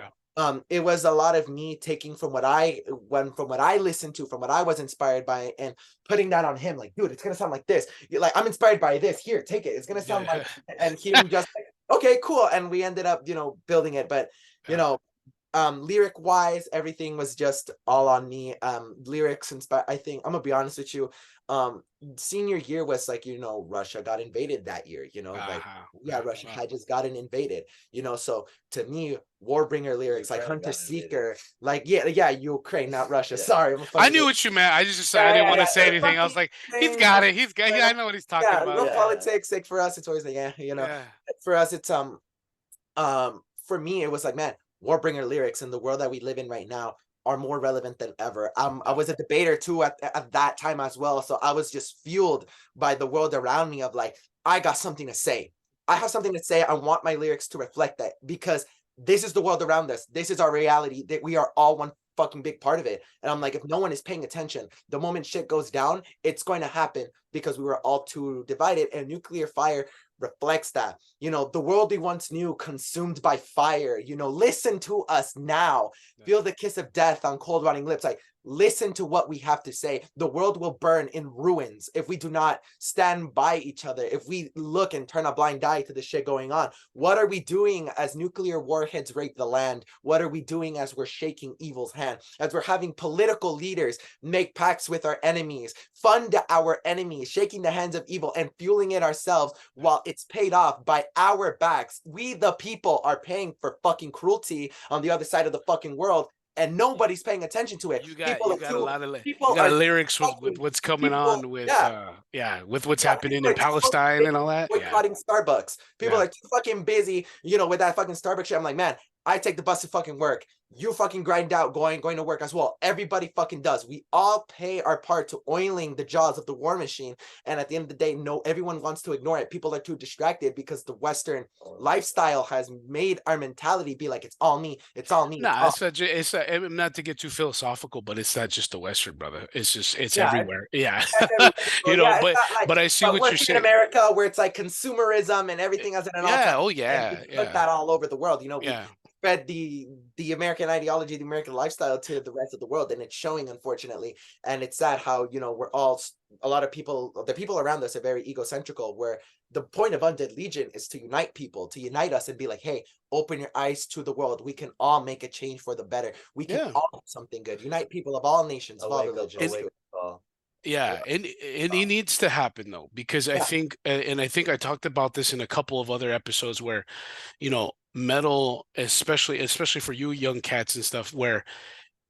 [SPEAKER 2] it was a lot of me taking from what I listened to, from what I was inspired by, and putting that on him. Like, dude, it's gonna sound like this. You're like, I'm inspired by this. Here, take it. It's gonna sound like, and he just like, okay, cool. And we ended up, you know, building it. But you know, lyric wise, everything was just all on me. Lyrics inspired. I think I'm gonna be honest with you. senior year was like, Russia got invaded that year, Russia had just gotten invaded, so to me, Warbringer lyrics like
[SPEAKER 3] Ukraine
[SPEAKER 2] Hunter
[SPEAKER 3] got invaded.
[SPEAKER 2] Seeker, like Ukraine, not Russia.
[SPEAKER 3] Yeah.
[SPEAKER 2] Sorry,
[SPEAKER 1] I knew what you meant. I just I didn't want to say anything. I was like, he's got it. He's got. I know what he's talking about.
[SPEAKER 2] No
[SPEAKER 3] Yeah.
[SPEAKER 2] politics. Like for us, it's always like,
[SPEAKER 1] Yeah.
[SPEAKER 2] for us, it's for me, it was like, man, Warbringer lyrics in the world that we live in right now are more relevant than ever. I was a debater too at that time as well, so I was just fueled by the world around me of like, I got something to say. I have something to say. I want my lyrics to reflect that, because this is the world around us. This is our reality, that we are all one fucking big part of it. And I'm like, if no one is paying attention, the moment shit goes down, it's going to happen, because we were all too divided, and nuclear fire reflects that. The world we once knew consumed by fire. Listen to us now. Feel the kiss of death on cold rotting lips. Like, listen to what we have to say. The world will burn in ruins if we do not stand by each other, if we look and turn a blind eye to the shit going on. What are we doing as nuclear warheads rape the land? What are we doing as we're shaking evil's hand, as we're having political leaders make pacts with our enemies, fund our enemies, shaking the hands of evil and fueling it ourselves, while it's paid off by our backs? We, the people, are paying for fucking cruelty on the other side of the fucking world, and nobody's paying attention to it.
[SPEAKER 1] You got a lot of lyrics with what's coming on with with what's happening in Palestine and all that.
[SPEAKER 2] Boycotting Starbucks. People are too fucking busy, with that fucking Starbucks shit. I'm like, man, I take the bus to fucking work. You fucking grind out going to work as well. Everybody fucking does. We all pay our part to oiling the jaws of the war machine. And at the end of the day, everyone wants to ignore it. People are too distracted because the Western lifestyle has made our mentality be like, it's all me. It's all me.
[SPEAKER 1] No, it's not to get too philosophical, but it's not just the Western, brother. It's everywhere. Yeah. But I see what you're saying.
[SPEAKER 2] In America, where it's like consumerism and everything as an
[SPEAKER 1] all-time. Oh yeah.
[SPEAKER 2] Put that all over the world. We spread the American ideology, the American lifestyle to the rest of the world, and it's showing, unfortunately. And it's sad how we're all, a lot of people, the people around us are very egocentrical, where the point of Undead Legion is to unite people, to unite us and be like, hey, open your eyes to the world. We can all make a change for the better. We can all do something good. Unite people of all nations, of all religions.
[SPEAKER 1] And it needs to happen though, because I think, and I think I talked about this in a couple of other episodes where, metal, especially for you young cats and stuff, where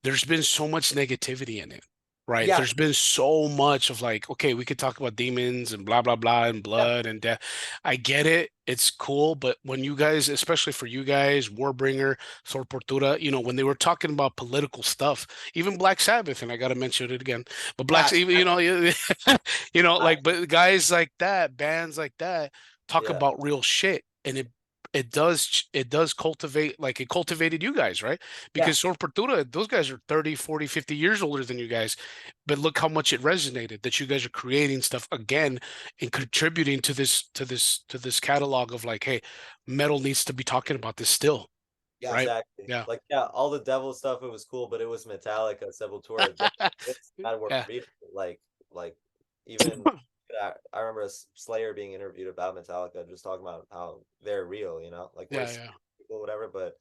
[SPEAKER 1] there's been so much negativity in it, right? There's been so much of like, okay, we could talk about demons and blah blah blah and blood and death. I get it, it's cool, but when you guys, especially for you guys, Warbringer, Thor Portura, when they were talking about political stuff, even Black Sabbath, and I gotta mention it again, but even like, but guys like that, bands like that, talk about real shit, and it does cultivate, like it cultivated you guys, right? Because Sor Portura, those guys are 30, 40, 50 years older than you guys, but look how much it resonated, that you guys are creating stuff again and contributing to this catalog of like, hey, metal needs to be talking about this still.
[SPEAKER 3] Yeah,
[SPEAKER 1] right?
[SPEAKER 3] Exactly.
[SPEAKER 1] Yeah.
[SPEAKER 3] Like, all the devil stuff, it was cool, but it was Metallica, Sepultura. It's bad word for me. Like even I remember a Slayer being interviewed about Metallica, just talking about how they're real, like people, whatever. But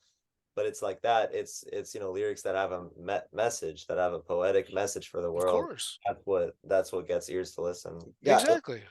[SPEAKER 3] it's like that. It's lyrics that have a message, that have a poetic message for the world.
[SPEAKER 1] Of course.
[SPEAKER 3] That's what gets ears to listen.
[SPEAKER 1] Yeah, exactly.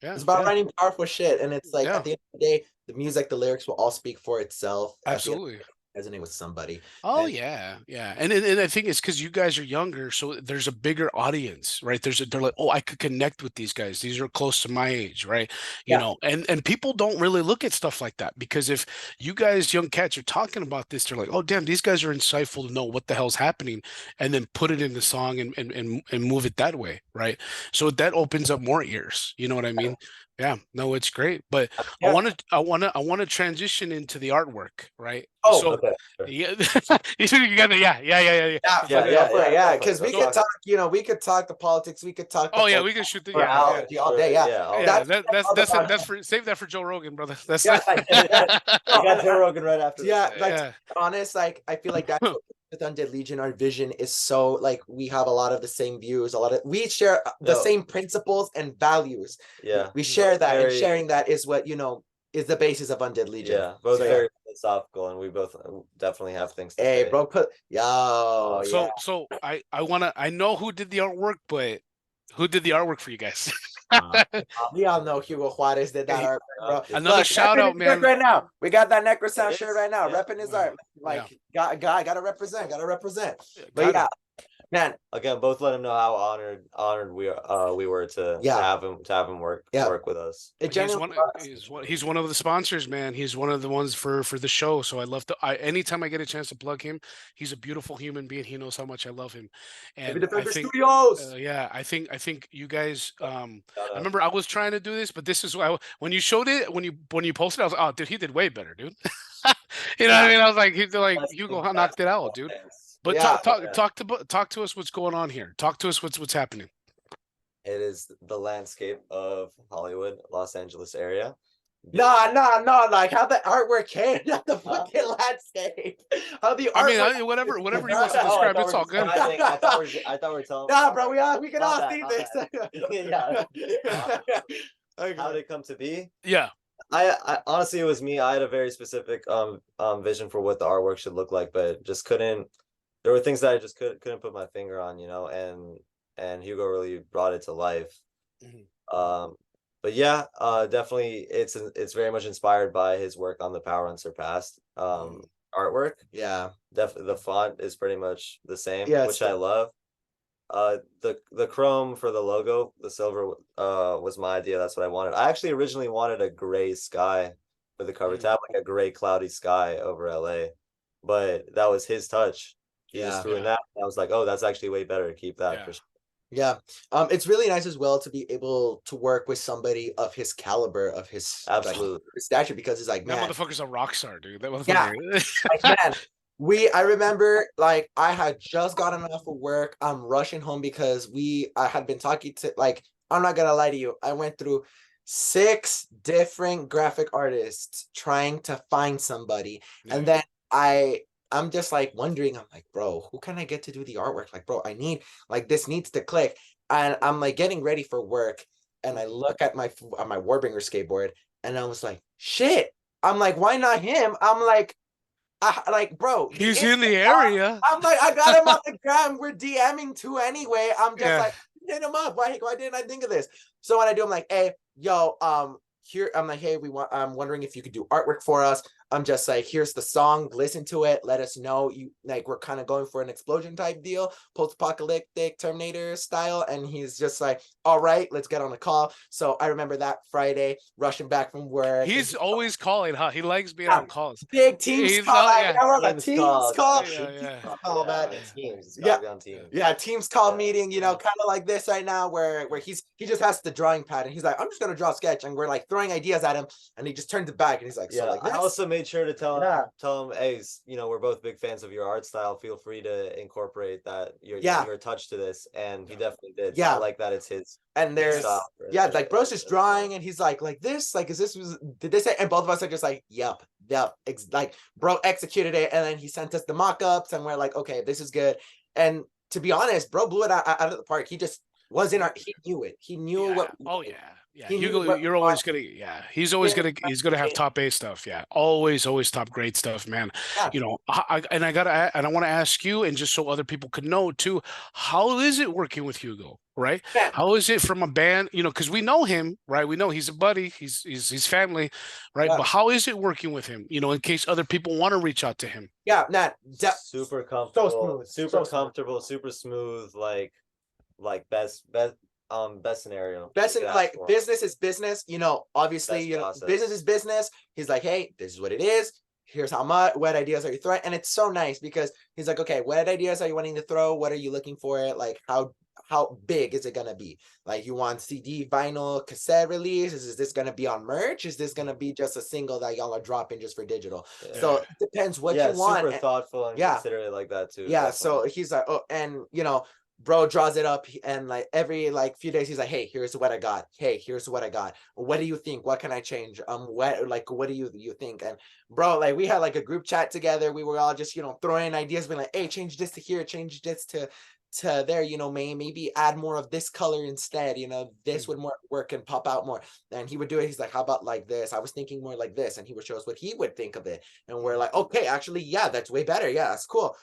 [SPEAKER 1] Yeah,
[SPEAKER 2] it's about writing powerful shit, and it's like at the end of the day, the music, the lyrics will all speak for itself.
[SPEAKER 1] Absolutely.
[SPEAKER 2] Resonate with somebody.
[SPEAKER 1] Oh, yeah. And I think it's because you guys are younger, so there's a bigger audience, right? They're like, oh, I could connect with these guys. These are close to my age, right? You know, and people don't really look at stuff like that, because if you guys, young cats, are talking about this, they're like, oh, damn, these guys are insightful to know what the hell's happening, and then put it in the song and move it that way, right? So that opens up more ears. You know what I mean? Yeah, no, it's great, but I want to transition into the artwork, right?
[SPEAKER 2] Oh,
[SPEAKER 1] so
[SPEAKER 3] okay.
[SPEAKER 1] yeah, you got
[SPEAKER 2] because we could talk, we could talk the politics, we could talk.
[SPEAKER 1] Oh yeah, we can shoot the
[SPEAKER 2] all day.
[SPEAKER 1] Save that for Joe Rogan, brother. That's
[SPEAKER 3] I got Joe Rogan right after.
[SPEAKER 2] To be honest, like I feel like that's with Undead Legion, our vision is so like we have a lot of the same views, we share the same principles and values.
[SPEAKER 3] Yeah,
[SPEAKER 2] we share that, and sharing that is what is the basis of Undead Legion.
[SPEAKER 3] Yeah, both very philosophical, and we both definitely have things to say.
[SPEAKER 2] Bro, so
[SPEAKER 1] I know who did the artwork, but Who did the artwork for you guys?
[SPEAKER 2] We all know Hugo Juarez did that
[SPEAKER 1] Hey,
[SPEAKER 2] art, bro.
[SPEAKER 1] Another
[SPEAKER 2] Look,
[SPEAKER 1] shout
[SPEAKER 2] repping
[SPEAKER 1] out,
[SPEAKER 2] his shirt
[SPEAKER 1] man.
[SPEAKER 2] right now. We got that Necrosound
[SPEAKER 3] It
[SPEAKER 2] shirt
[SPEAKER 3] is,
[SPEAKER 2] right now,
[SPEAKER 3] yeah.
[SPEAKER 2] repping his
[SPEAKER 1] Yeah.
[SPEAKER 2] art. Like, gotta represent, gotta represent. But
[SPEAKER 1] Got
[SPEAKER 2] yeah,
[SPEAKER 1] it.
[SPEAKER 2] man,
[SPEAKER 3] Again, both let him know how honored we were to
[SPEAKER 2] Yeah.
[SPEAKER 3] have him work
[SPEAKER 2] Yeah.
[SPEAKER 3] work with us.
[SPEAKER 2] it
[SPEAKER 1] He's
[SPEAKER 2] genuinely
[SPEAKER 1] he's one of the sponsors, man. He's one of the ones for the show. So I love to. Anytime I get a chance to plug him, he's a beautiful human being. He knows how much I love him,
[SPEAKER 2] Maybe
[SPEAKER 1] and I
[SPEAKER 2] Defender
[SPEAKER 1] think.
[SPEAKER 2] Studios.
[SPEAKER 1] Yeah, I think you guys.
[SPEAKER 3] Shout
[SPEAKER 1] I
[SPEAKER 3] out.
[SPEAKER 1] remember I was trying to do this, but this is why when you showed it, when you posted, I was like, oh, dude, he did way better, dude. You know what I mean? I was like, he's like Hugo knocked it out, dude. But
[SPEAKER 2] Yeah.
[SPEAKER 1] talk to us what's going on here. Talk to us what's happening.
[SPEAKER 3] It is the landscape of Hollywood, Los Angeles area.
[SPEAKER 2] No, like how the artwork came, not the fucking landscape. How the
[SPEAKER 1] I mean,
[SPEAKER 2] artwork.
[SPEAKER 1] whatever you want to
[SPEAKER 3] Oh, I
[SPEAKER 1] describe,
[SPEAKER 3] thought
[SPEAKER 1] it's
[SPEAKER 3] we're
[SPEAKER 1] all good.
[SPEAKER 3] describing- I thought we were telling.
[SPEAKER 2] Nah, bro, we can
[SPEAKER 3] My
[SPEAKER 2] all
[SPEAKER 3] bad,
[SPEAKER 2] see
[SPEAKER 3] my
[SPEAKER 2] this.
[SPEAKER 3] bad. Yeah.
[SPEAKER 2] Okay.
[SPEAKER 3] How did it come to be?
[SPEAKER 1] Yeah.
[SPEAKER 3] I honestly, it was me. I had a very specific vision for what the artwork should look like, but just couldn't. There were things that I just couldn't put my finger on, you know, and Hugo really brought it to life.
[SPEAKER 1] Mhm.
[SPEAKER 3] But yeah, definitely, it's very much inspired by his work on the Power Unsurpassed artwork.
[SPEAKER 2] Yeah.
[SPEAKER 3] Definitely, the font is pretty much the same,
[SPEAKER 2] Yeah,
[SPEAKER 3] which I love. The chrome for the logo, the silver, was my idea. That's what I wanted. I actually originally wanted a gray sky for the cover
[SPEAKER 1] Mm.
[SPEAKER 3] tab, like a gray cloudy sky over LA, but that was his touch. He
[SPEAKER 2] Yeah.
[SPEAKER 3] just threw in that. And I was like, oh, that's actually way better to keep that
[SPEAKER 1] Yeah.
[SPEAKER 3] for sure.
[SPEAKER 2] Yeah. It's really nice as well to be able to work with somebody of his caliber, of his
[SPEAKER 3] Absolutely.
[SPEAKER 2] his stature, because it's like,
[SPEAKER 1] That
[SPEAKER 2] man,
[SPEAKER 1] motherfucker's a rock star, dude. That
[SPEAKER 2] Yeah.
[SPEAKER 1] motherfucker.
[SPEAKER 2] like, man, I remember like I had just gotten off of work. I'm rushing home because I had been talking to, like, I'm not gonna lie to you, I went through 6 different graphic artists trying to find somebody. And then I'm just like wondering, I'm like, bro, who can I get to do the artwork? Like, bro, I need, like, this needs to click. And I'm like getting ready for work, and I look at my Warbringer skateboard, and I was like, shit. I'm like, why not him? I'm like, bro,
[SPEAKER 1] He's in the area.
[SPEAKER 2] I'm like, I got him on the gram. We're DMing too anyway. I'm just
[SPEAKER 1] Yeah.
[SPEAKER 2] like, hit him up. Why didn't I think of this? So when I do, I'm like, hey, yo, here, I'm like, hey, I'm wondering if you could do artwork for us. I'm just like, here's the song, listen to it, let us know. You, like, we're kind of going for an explosion type deal, post-apocalyptic Terminator style. And he's just like, all right, let's get on a call. So I remember that Friday, rushing back from work.
[SPEAKER 1] He's always calling, huh? He likes being
[SPEAKER 2] Yeah.
[SPEAKER 1] on calls.
[SPEAKER 2] Big teams
[SPEAKER 1] He's
[SPEAKER 2] call.
[SPEAKER 1] not-
[SPEAKER 2] Like,
[SPEAKER 1] yeah.
[SPEAKER 2] we're on a
[SPEAKER 3] Teams
[SPEAKER 2] teams
[SPEAKER 3] call.
[SPEAKER 2] call.
[SPEAKER 1] Yeah.
[SPEAKER 2] Oh, man.
[SPEAKER 3] Teams. It's
[SPEAKER 2] Yeah.
[SPEAKER 3] gotta be on team.
[SPEAKER 2] Yeah, teams call
[SPEAKER 3] Yeah.
[SPEAKER 2] meeting, you know, kind of like this right now, where he just has the drawing pad, and he's like, I'm just gonna draw a sketch, and we're like throwing ideas at him, and he just turns it back, and he's like, so
[SPEAKER 3] Yeah,
[SPEAKER 2] like
[SPEAKER 3] I
[SPEAKER 2] this?
[SPEAKER 3] also made sure to tell
[SPEAKER 2] Yeah.
[SPEAKER 3] him, hey, you know, we're both big fans of your art style. Feel free to incorporate that your touch to this, and he definitely did. So
[SPEAKER 2] Yeah.
[SPEAKER 3] I like that it's his.
[SPEAKER 2] And there's
[SPEAKER 3] style,
[SPEAKER 2] like bro's just drawing, and he's like this, like, did this, and both of us are just like, yep, like, bro executed it, and then he sent us the mock-ups, and we're like, okay, this is good. And to be honest, bro blew it out of the park. He just was in our, he knew it. He knew what.
[SPEAKER 1] Oh yeah.
[SPEAKER 2] He knew
[SPEAKER 1] Hugo,
[SPEAKER 2] what-
[SPEAKER 1] you're always gonna. Yeah, he's always gonna have top A stuff. Yeah, always top great stuff, man.
[SPEAKER 2] Yeah.
[SPEAKER 1] You know, I want to ask you, and just so other people could know too, how is it working with Hugo? Right?
[SPEAKER 2] Yeah.
[SPEAKER 1] How is it from a band? You know, because we know him, right? We know he's a buddy. He's family, right?
[SPEAKER 2] Yeah.
[SPEAKER 1] But how is it working with him? You know, in case other people want to reach out to him.
[SPEAKER 2] Yeah, Nat,
[SPEAKER 3] super comfortable,
[SPEAKER 2] smooth,
[SPEAKER 3] super
[SPEAKER 2] so
[SPEAKER 3] comfortable, super smooth, like best scenario.
[SPEAKER 2] best in,
[SPEAKER 3] you could
[SPEAKER 2] like,
[SPEAKER 3] ask for.
[SPEAKER 2] business is business, you know, obviously,
[SPEAKER 3] Best
[SPEAKER 2] you know,
[SPEAKER 3] process.
[SPEAKER 2] business is business. He's like, hey, this is what it is. Here's how much, what ideas are you throwing? And it's so nice because he's like, okay, what ideas are you wanting to throw? What are you looking for? It like, how big is it gonna be? Like, you want CD, vinyl, cassette release? Is this gonna be on merch? Is this gonna be just a single that y'all are dropping just for digital?
[SPEAKER 3] Yeah.
[SPEAKER 2] So it depends what you want.
[SPEAKER 3] Super
[SPEAKER 2] And-
[SPEAKER 3] thoughtful and
[SPEAKER 2] Yeah.
[SPEAKER 3] consider it like that too.
[SPEAKER 2] yeah,
[SPEAKER 3] definitely.
[SPEAKER 2] so he's like, oh, and you know, bro draws it up, and like every like few days he's like, hey, here's what I got. Hey, here's what I got. What do you think? What can I change? What do you think? And bro, like, we had like a group chat together. We were all just, you know, throwing ideas, being like, hey, change this to here, change this to to there, maybe add more of this color instead, this would work and pop out more. And he would do it. He's like, how about like this? I was thinking more like this. And he would show us what he would think of it. And we're like, okay, actually, yeah, that's way better. Yeah, that's cool.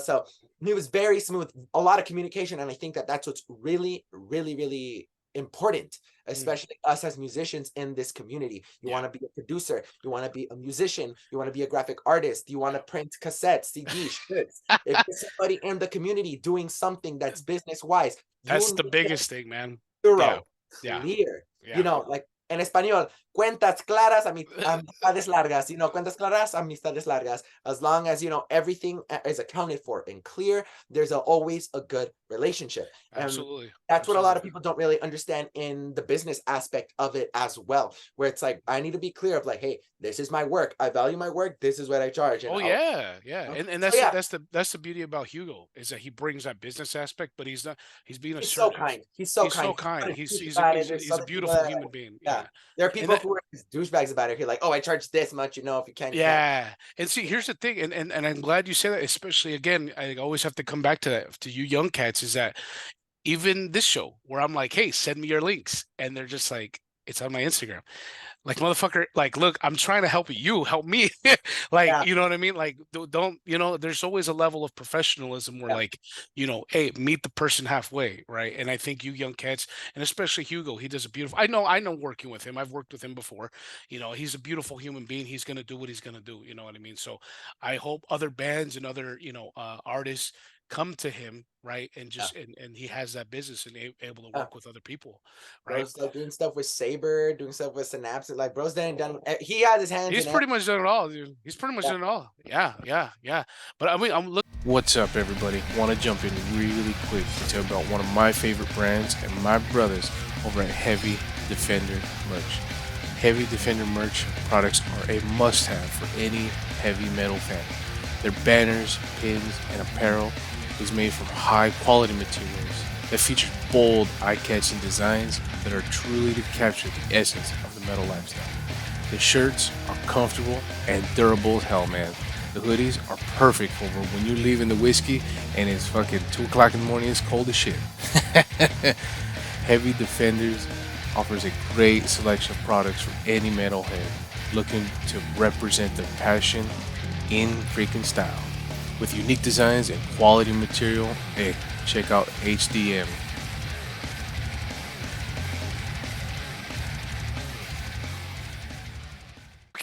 [SPEAKER 2] So he was very smooth, a lot of communication. And I think that that's what's really, really, really important, especially us as musicians in this community. You want to be a producer, you want to be a musician, you want to be a graphic artist, you want to print cassettes, CDs, shirts. If there's somebody in the community doing something that's business wise,
[SPEAKER 1] that's the biggest thing, man.
[SPEAKER 2] Thorough,
[SPEAKER 1] yeah.
[SPEAKER 2] clear,
[SPEAKER 1] Yeah.
[SPEAKER 2] like en español, cuentas claras, amistades largas, cuentas claras, amistades largas. As long as, everything is accounted for and clear, there's always a good relationship.
[SPEAKER 1] Absolutely.
[SPEAKER 2] And that's what a lot of people don't really understand in the business aspect of it as well, where it's like, I need to be clear of like, hey, this is my work. I value my work. This is what I charge. And
[SPEAKER 1] yeah. And that's the beauty about Hugo, is that he brings that business aspect, but he's being
[SPEAKER 2] so kind. He's so kind.
[SPEAKER 1] He's a beautiful human being. Yeah.
[SPEAKER 2] There are people who are douchebags about it. You're like, oh, I charge this much, if you can't.
[SPEAKER 1] Yeah. And see, here's the thing, and I'm glad you said that, especially again, I always have to come back to that, to you young cats, is that even this show where I'm like, hey, send me your links, and they're just like, it's on my Instagram. Like, motherfucker, like, look, I'm trying to help you help me. Like, you know what I mean? Like, don't, there's always a level of professionalism where like, hey, meet the person halfway, right? And I think you young cats, and especially Hugo, he does a beautiful, I know working with him, I've worked with him before, he's a beautiful human being. He's going to do what he's going to do. You know what I mean? So I hope other bands and other, artists come to him, right, and just and he has that business and able to work with other people, right?
[SPEAKER 2] Bro's like doing stuff with Saber, doing stuff with Synapse. Like, bro's done. He has his hands.
[SPEAKER 1] He's pretty much done it all, dude. He's pretty much done it all. Yeah. But I mean, I'm looking.
[SPEAKER 4] What's up, everybody? Want to jump in really quick to tell about one of my favorite brands and my brothers over at Heavy Defender Merch. Heavy Defender Merch products are a must-have for any heavy metal fan. Their banners, pins, and apparel is made from high-quality materials that feature bold, eye-catching designs that are truly to capture the essence of the metal lifestyle. The shirts are comfortable and durable as hell, man. The hoodies are perfect for when you're leaving the whiskey and it's fucking 2 o'clock in the morning, it's cold as shit. Heavy Defenders offers a great selection of products for any metalhead looking to represent their passion in freaking style. With unique designs and quality material, hey, check out HDM.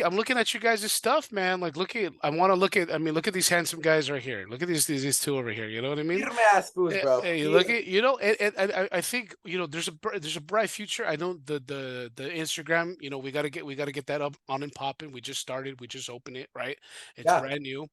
[SPEAKER 1] I'm looking at you guys' stuff, man. Like, I want to look at. I mean, look at these handsome guys right here. Look at these two over here. You know what I mean?
[SPEAKER 2] Ass fools, bro.
[SPEAKER 1] Hey, look at and I think there's a bright future. I know the Instagram. We gotta get that up on and popping. We just started. We just opened it, right? It's brand new.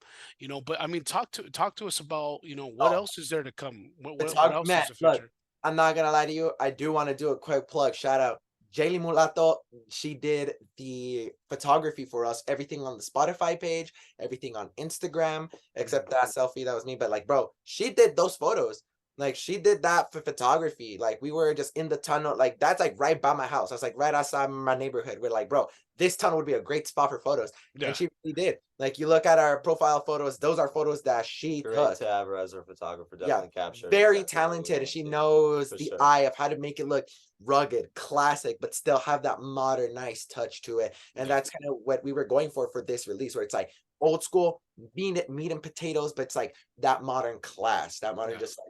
[SPEAKER 1] But I mean, talk to us about what else is there to come. What else is the future?
[SPEAKER 2] Look, I'm not gonna lie to you. I do want to do a quick plug. Shout out Jaylee Mulato. She did the photography for us, everything on the Spotify page, everything on Instagram, except that selfie, that was me. But like, bro, she did those photos. Like, she did that for photography. Like, we were just in the tunnel. Like, that's like right by my house. That's like right outside my neighborhood. We're like, bro, this tunnel would be a great spot for photos. Yeah. And she really did. Like, you look at our profile photos, those are photos that she
[SPEAKER 3] took. To have her as her photographer, definitely captured.
[SPEAKER 2] Very talented. She knows the eye of how to make it look rugged, classic, but still have that modern, nice touch to it. And that's kind of what we were going for this release, where it's like old school, meat and potatoes, but it's like that modern class, that modern just like,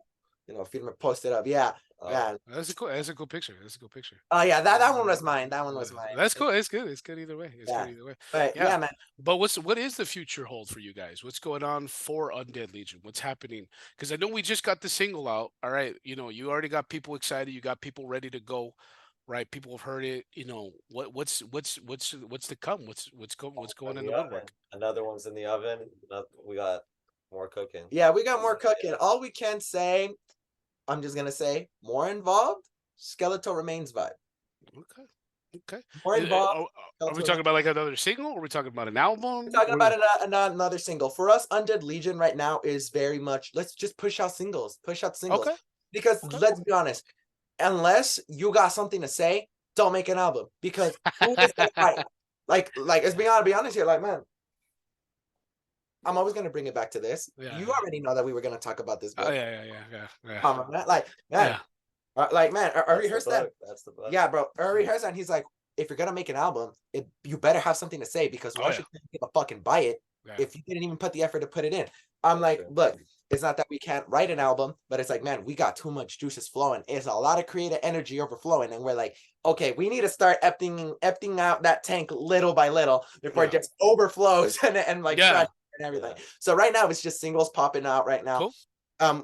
[SPEAKER 2] film it, post it up. Yeah.
[SPEAKER 1] That's a cool picture.
[SPEAKER 2] Oh yeah, that one was mine. That one was mine.
[SPEAKER 1] That's cool. It's good either way. Good either way.
[SPEAKER 2] But yeah, man.
[SPEAKER 1] But what is the future hold for you guys? What's going on for Undead Legion? What's happening? Because I know we just got the single out. All right, you already got people excited. You got people ready to go. Right, people have heard it. What's to come? What's going in the woodwork?
[SPEAKER 3] Another one's in the oven. We got more cooking.
[SPEAKER 2] Yeah, we got more cooking. All we can say, I'm just gonna say, more involved. Skeletal Remains vibe.
[SPEAKER 1] Okay.
[SPEAKER 2] More involved.
[SPEAKER 1] Are we talking about like another single? Or are we talking about an album?
[SPEAKER 2] We're talking about another single. For us, Undead Legion right now is very much, let's just push out singles. Okay. Because let's be honest, unless you got something to say, don't make an album. Because who is that guy? Like, let's be honest here. Like, man, I'm always gonna bring it back to this.
[SPEAKER 1] Yeah,
[SPEAKER 2] You
[SPEAKER 1] yeah.
[SPEAKER 2] already know that we were gonna talk about this book.
[SPEAKER 1] Oh yeah.
[SPEAKER 2] Come on, man. Like, man, like, man, I rehearsed that.
[SPEAKER 3] That's the book.
[SPEAKER 2] Yeah, bro. I rehearsed that, and he's like, if you're gonna make an album, you better have something to say, because
[SPEAKER 1] Oh,
[SPEAKER 2] once
[SPEAKER 1] yeah.
[SPEAKER 2] you give a fucking buy it,
[SPEAKER 1] Yeah.
[SPEAKER 2] if you didn't even put the effort to put it in. I'm like,
[SPEAKER 3] true.
[SPEAKER 2] look, it's not that we can't write an album, but it's like, man, we got too much juices flowing. It's a lot of creative energy overflowing, and we're like, okay, we need to start emptying out that tank little by little before it
[SPEAKER 1] Yeah.
[SPEAKER 2] just overflows and like
[SPEAKER 1] Yeah.
[SPEAKER 2] and everything.
[SPEAKER 3] Yeah.
[SPEAKER 2] So right now it's just singles popping out right now.
[SPEAKER 1] Cool.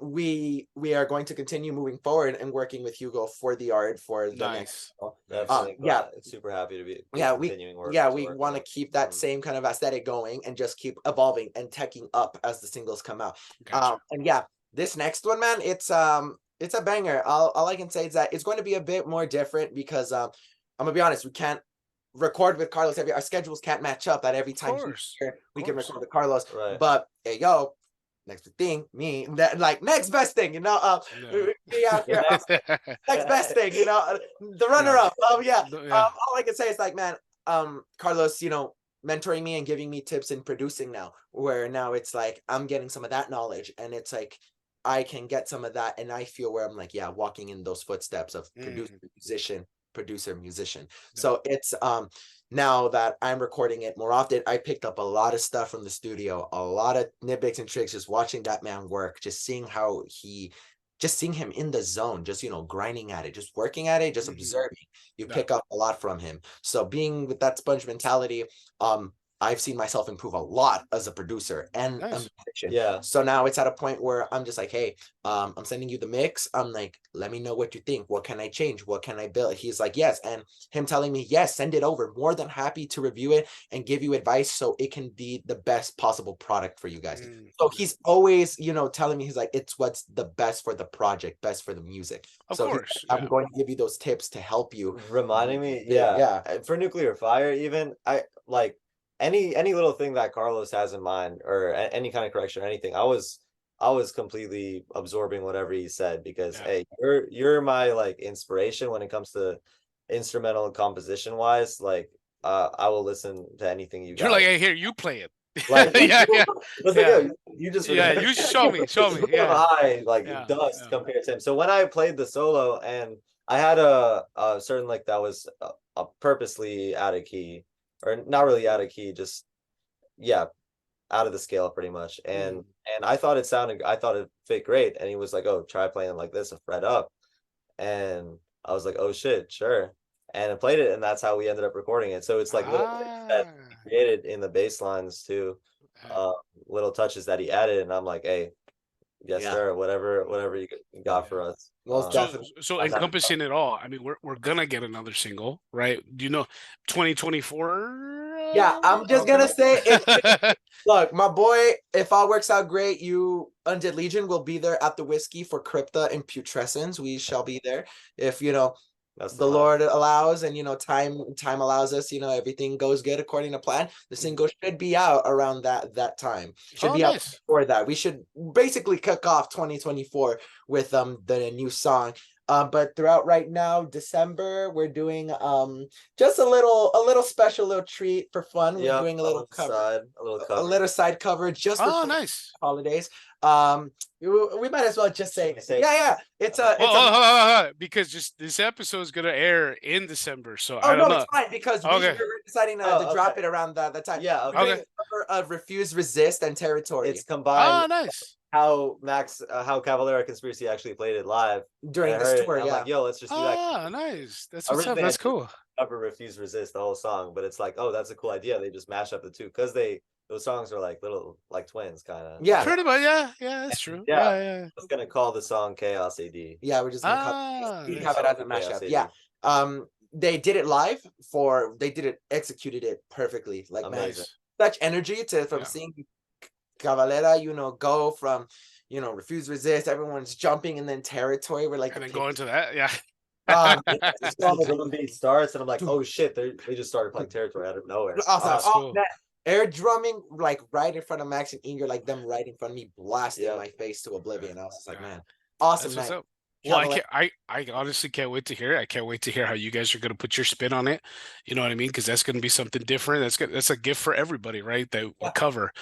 [SPEAKER 2] We are going to continue moving forward and working with Hugo for the art for the
[SPEAKER 1] Nice.
[SPEAKER 2] next.
[SPEAKER 3] Definitely
[SPEAKER 2] yeah.
[SPEAKER 3] super happy to be
[SPEAKER 2] We
[SPEAKER 3] continuing work.
[SPEAKER 2] want to keep that same kind of aesthetic going and just keep evolving and teching up as the singles come out.
[SPEAKER 1] Gotcha.
[SPEAKER 2] And yeah, this next one, man, it's a banger. All I can say is that it's going to be a bit more different, because I'm gonna be honest, we can't record with Carlos our schedules can't match up at every time we can record with Carlos.
[SPEAKER 3] Right.
[SPEAKER 2] But hey, yo, next thing, next best thing, you know. We out here, next best thing, you know, the runner up. All I can say is, like, man, Carlos, you know, mentoring me and giving me tips in producing now, where now it's like I'm getting some of that knowledge, and it's like I can get some of that, and I feel where I'm like, yeah, walking in those footsteps of producer musician. So it's now that I'm recording it more often, I picked up a lot of stuff from the studio, a lot of nitpicks and tricks, just watching that man work, just seeing him in the zone, just, you know, grinding at it, just working at it, just observing. You pick up a lot from him. So being with that sponge mentality, I've seen myself improve a lot as a producer and a musician.
[SPEAKER 3] Yeah.
[SPEAKER 2] So now it's at a point where I'm just like, hey, I'm sending you the mix. I'm like, let me know what you think. What can I change? What can I build? He's like, yes. And him telling me, yes, send it over. More than happy to review it and give you advice so it can be the best possible product for you guys. So he's always, you know, telling me, he's like, it's what's the best for the project, best for the music.
[SPEAKER 1] Of
[SPEAKER 2] so
[SPEAKER 1] course.
[SPEAKER 2] I'm going to give you those tips to help you.
[SPEAKER 3] Reminding me,
[SPEAKER 2] Yeah.
[SPEAKER 3] For Nuclear Fire, even I like any little thing that Carlos has in mind, or any kind of correction or anything, I was completely absorbing whatever he said, because hey, you're my like inspiration when it comes to instrumental and composition wise. Like I will listen to anything you got.
[SPEAKER 1] You're like, hey, here, you play it.
[SPEAKER 3] Like,
[SPEAKER 1] You
[SPEAKER 3] just
[SPEAKER 1] you show me.
[SPEAKER 3] High dust compared to him. So when I played the solo, and I had a certain lick that was purposely out of key, or not really out of key, just out of the scale pretty much. And I thought it fit great. And he was like, oh, try playing like this, a fret up. And I was like, oh shit, sure. And I played it, and that's how we ended up recording it. So it's like little things that he created in the bass lines too, little touches that he added, and I'm like, hey, yes sir, whatever you got for us.
[SPEAKER 1] So encompassing it all, I mean, we're gonna get another single, right? Do you know 2024?
[SPEAKER 2] Yeah, I'm just gonna say look, my boy, if all works out great, Undead Legion will be there at the whiskey for Crypta and Putrescence. We shall be there if, you know, the Lord allows, and, you know, time allows us, you know, everything goes good according to plan. The single should be out around that time. Should be out before that. We should basically kick off 2024 with the new song. But throughout right now, December, we're doing just a little special little treat for fun. We're doing a little cover, a little side cover just for
[SPEAKER 1] nice
[SPEAKER 2] holidays. We might as well just say it's
[SPEAKER 1] because just this episode is gonna air in December, so
[SPEAKER 2] I don't know. It's fine, because we're deciding to drop it around the time.
[SPEAKER 3] Yeah,
[SPEAKER 2] okay. We're doing a cover of Refuse, Resist, and Territory.
[SPEAKER 3] It's combined.
[SPEAKER 1] Nice.
[SPEAKER 3] How Cavalera Conspiracy actually played it live
[SPEAKER 2] during this tour.
[SPEAKER 3] I'm like, yo, let's just do that.
[SPEAKER 1] Nice. That's what's up. That's cool.
[SPEAKER 3] Cover Refuse, Resist, the whole song, but it's like, oh, that's a cool idea. They just mash up the two, because those songs are like little, like twins, kind of.
[SPEAKER 2] Yeah,
[SPEAKER 1] pretty much. Yeah, that's true. Yeah.
[SPEAKER 3] I was gonna call the song Chaos AD.
[SPEAKER 2] Yeah, we're just gonna have it as a mashup. Yeah. They did it live executed it perfectly. Like, amazing. Man, such energy from seeing Cavalera, you know, go from, you know, Refuse, Resist, everyone's jumping, and then Territory. We're like,
[SPEAKER 1] and then going to that,
[SPEAKER 3] the beat starts, and I'm like, oh shit, they just started playing Territory out of nowhere.
[SPEAKER 2] Awesome. Cool. Air drumming, like right in front of Max and Inger, like them right in front of me, blasting my face to oblivion. I was just like, man, awesome, man.
[SPEAKER 1] Well,
[SPEAKER 2] travel.
[SPEAKER 1] I honestly can't wait to hear it. I can't wait to hear how you guys are going to put your spin on it. You know what I mean? Because that's going to be something different. That's good. That's a gift for everybody, right? That we
[SPEAKER 2] Yeah.
[SPEAKER 1] cover,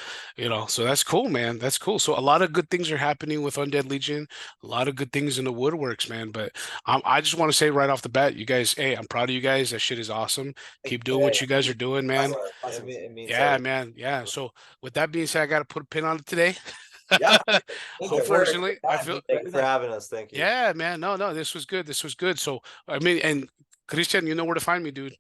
[SPEAKER 1] So that's cool, man. That's cool. So a lot of good things are happening with Undead Legion. A lot of good things in the woodworks, man. But I just want to say right off the bat, you guys, hey, I'm proud of you guys. That shit is awesome. Keep doing what you guys are doing, man.
[SPEAKER 2] Awesome.
[SPEAKER 3] It means
[SPEAKER 1] Yeah,
[SPEAKER 3] everything.
[SPEAKER 1] man. Yeah. So with that being said, I got to put a pin on it today.
[SPEAKER 2] Yeah. Thank you for
[SPEAKER 1] Unfortunately, I
[SPEAKER 2] that.
[SPEAKER 1] feel
[SPEAKER 3] Thank you for having us. Thank you.
[SPEAKER 1] yeah, man. No, no, this was good. This was good. So I mean, and Christian, you know where to find me, dude.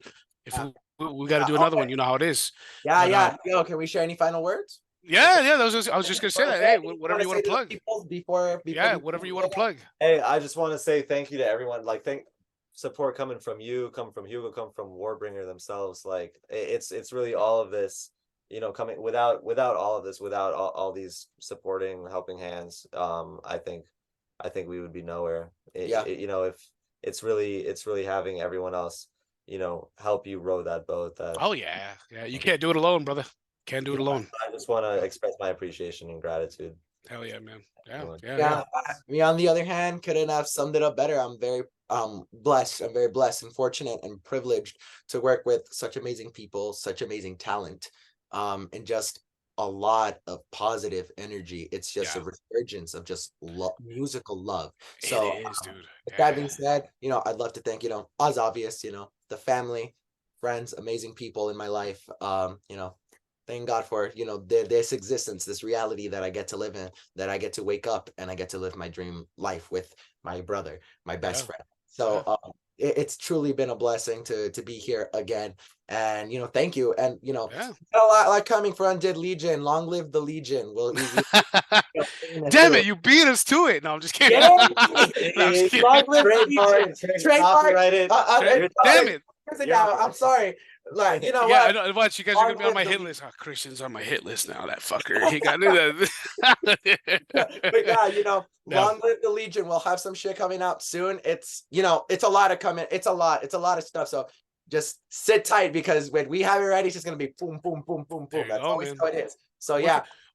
[SPEAKER 1] If
[SPEAKER 2] Yeah.
[SPEAKER 1] we got to do another
[SPEAKER 2] Okay.
[SPEAKER 1] one, you know how it is.
[SPEAKER 2] Yeah,
[SPEAKER 1] But
[SPEAKER 2] yeah. Yo, can we share any final words?
[SPEAKER 1] yeah. I was just gonna say that. Hey, whatever you want to plug.
[SPEAKER 2] Before
[SPEAKER 1] Yeah,
[SPEAKER 2] we
[SPEAKER 1] whatever you want to plug.
[SPEAKER 3] Hey, I just want to say thank you to everyone. Like, thank support coming from you, come from Hugo, come from Warbringer themselves. Like, it's really all of this, coming without all of this, without all these supporting, helping hands. I think we would be nowhere.
[SPEAKER 2] Yeah.
[SPEAKER 3] If it's really having everyone else, help you row that boat. That
[SPEAKER 1] Oh yeah, yeah. You can't do it alone, brother. Can't do it alone.
[SPEAKER 3] I just want to express my appreciation and gratitude.
[SPEAKER 1] Hell yeah, man. Yeah,
[SPEAKER 3] Everyone.
[SPEAKER 1] yeah.
[SPEAKER 2] Me on the other hand couldn't have summed it up better. I'm very blessed. I'm very blessed and fortunate and privileged to work with such amazing people, such amazing talent, and just a lot of positive energy. It's just a resurgence of just musical love. So
[SPEAKER 1] It is, dude.
[SPEAKER 2] with that being said, I'd love to thank, as obvious, the family, friends, amazing people in my life. Thank God for, this existence, this reality that I get to live in, that I get to wake up and I get to live my dream life with my brother, my best friend. So it's truly been a blessing to be here again. And, thank you. And, a lot coming for Undead Legion. Long live the Legion.
[SPEAKER 1] Damn it, you beat us to it. No, I'm just kidding.
[SPEAKER 2] Yeah.
[SPEAKER 1] No, I'm just kidding.
[SPEAKER 2] Long live the Legion. Trademark.
[SPEAKER 1] Damn it.
[SPEAKER 2] I'm sorry. Like,
[SPEAKER 1] yeah,
[SPEAKER 2] what?
[SPEAKER 1] I know, watch, you guys are gonna be on my hit list. Oh, Christian's on my hit list now. That fucker. He got
[SPEAKER 2] But yeah, long live the Legion. We'll have some shit coming out soon. It's it's a lot of coming. It's a lot of stuff. So just sit tight because when we have it ready, it's just gonna be boom, boom, boom, boom, boom. That's always how it is. So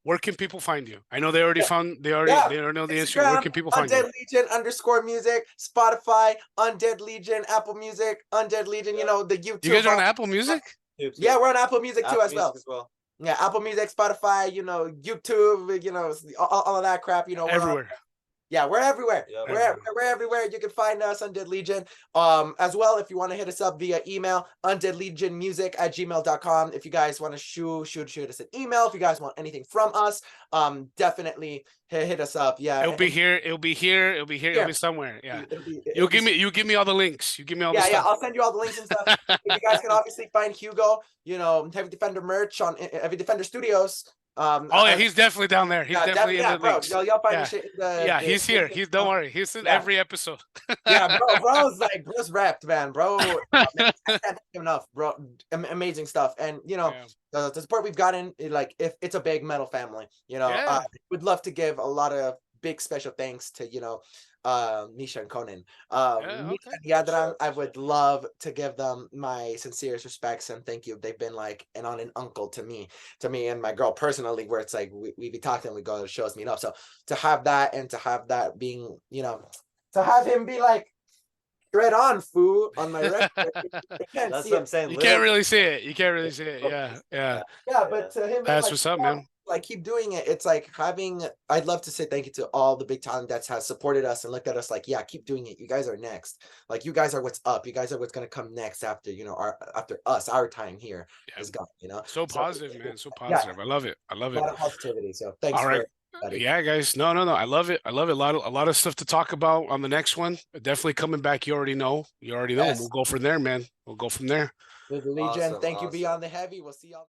[SPEAKER 1] where can people find you? I know they already found they already know the Instagram. Where can people find
[SPEAKER 2] Undead
[SPEAKER 1] you?
[SPEAKER 2] Legion _music, Spotify, Undead Legion, Apple Music, Undead Legion, the YouTube.
[SPEAKER 1] You guys are on Apple Music?
[SPEAKER 2] Yeah, we're on Apple Music too as well. Yeah, Apple Music, Spotify, YouTube, all of that crap,
[SPEAKER 1] Everywhere.
[SPEAKER 2] We're everywhere.
[SPEAKER 3] Yeah,
[SPEAKER 2] We're everywhere. You can find us, Undead Legion. As well, if you want to hit us up via email, undeadlegionmusic@gmail.com. If you guys want to shoot us an email. If you guys want anything from us, definitely hit us up. Yeah,
[SPEAKER 1] It'll be here. It'll be somewhere. Yeah. You give me all the links. You give me all the stuff.
[SPEAKER 2] Yeah, I'll send you all the links and stuff. You guys can obviously find Hugo, Heavy Defender merch on Heavy Defender Studios.
[SPEAKER 1] He's definitely down there. He's definitely in the links.
[SPEAKER 2] Y'all find shit in the,
[SPEAKER 1] he's here. Don't worry. He's in every episode.
[SPEAKER 2] bro's repped, man, bro. I can't thank him enough, bro. Amazing stuff. And the support we've gotten, like, if it's a big metal family, would love to give a lot of big special thanks to Misha and Conan. Misha and Yadran, I would love to give them my sincerest respects and thank you. They've been like an aunt and uncle to me and my girl personally, where it's like we be talking, we go to shows, meet up. So to have that and to have that being, to have him be like, "Shred on, foo," on my record.
[SPEAKER 3] That's what I'm saying.
[SPEAKER 1] You can't really see it. Yeah.
[SPEAKER 2] But to him,
[SPEAKER 1] that's what's up, man.
[SPEAKER 2] Like, keep doing it. It's like I'd love to say thank you to all the big talent that has supported us and looked at us like, yeah, keep doing it. You guys are next. Like, you guys are what's up. You guys are what's gonna come next after after us. Our time here is gone.
[SPEAKER 1] So positive, man. So positive. I love it.
[SPEAKER 2] A lot of positivity. So thanks.
[SPEAKER 1] All right. Yeah, guys. No. I love it. A lot of stuff to talk about on the next one. Definitely coming back. You already know.
[SPEAKER 2] Yes.
[SPEAKER 1] We'll go from there, man. We'll go from there.
[SPEAKER 2] With the Legion. Thank you, Beyond the Heavy. We'll see y'all.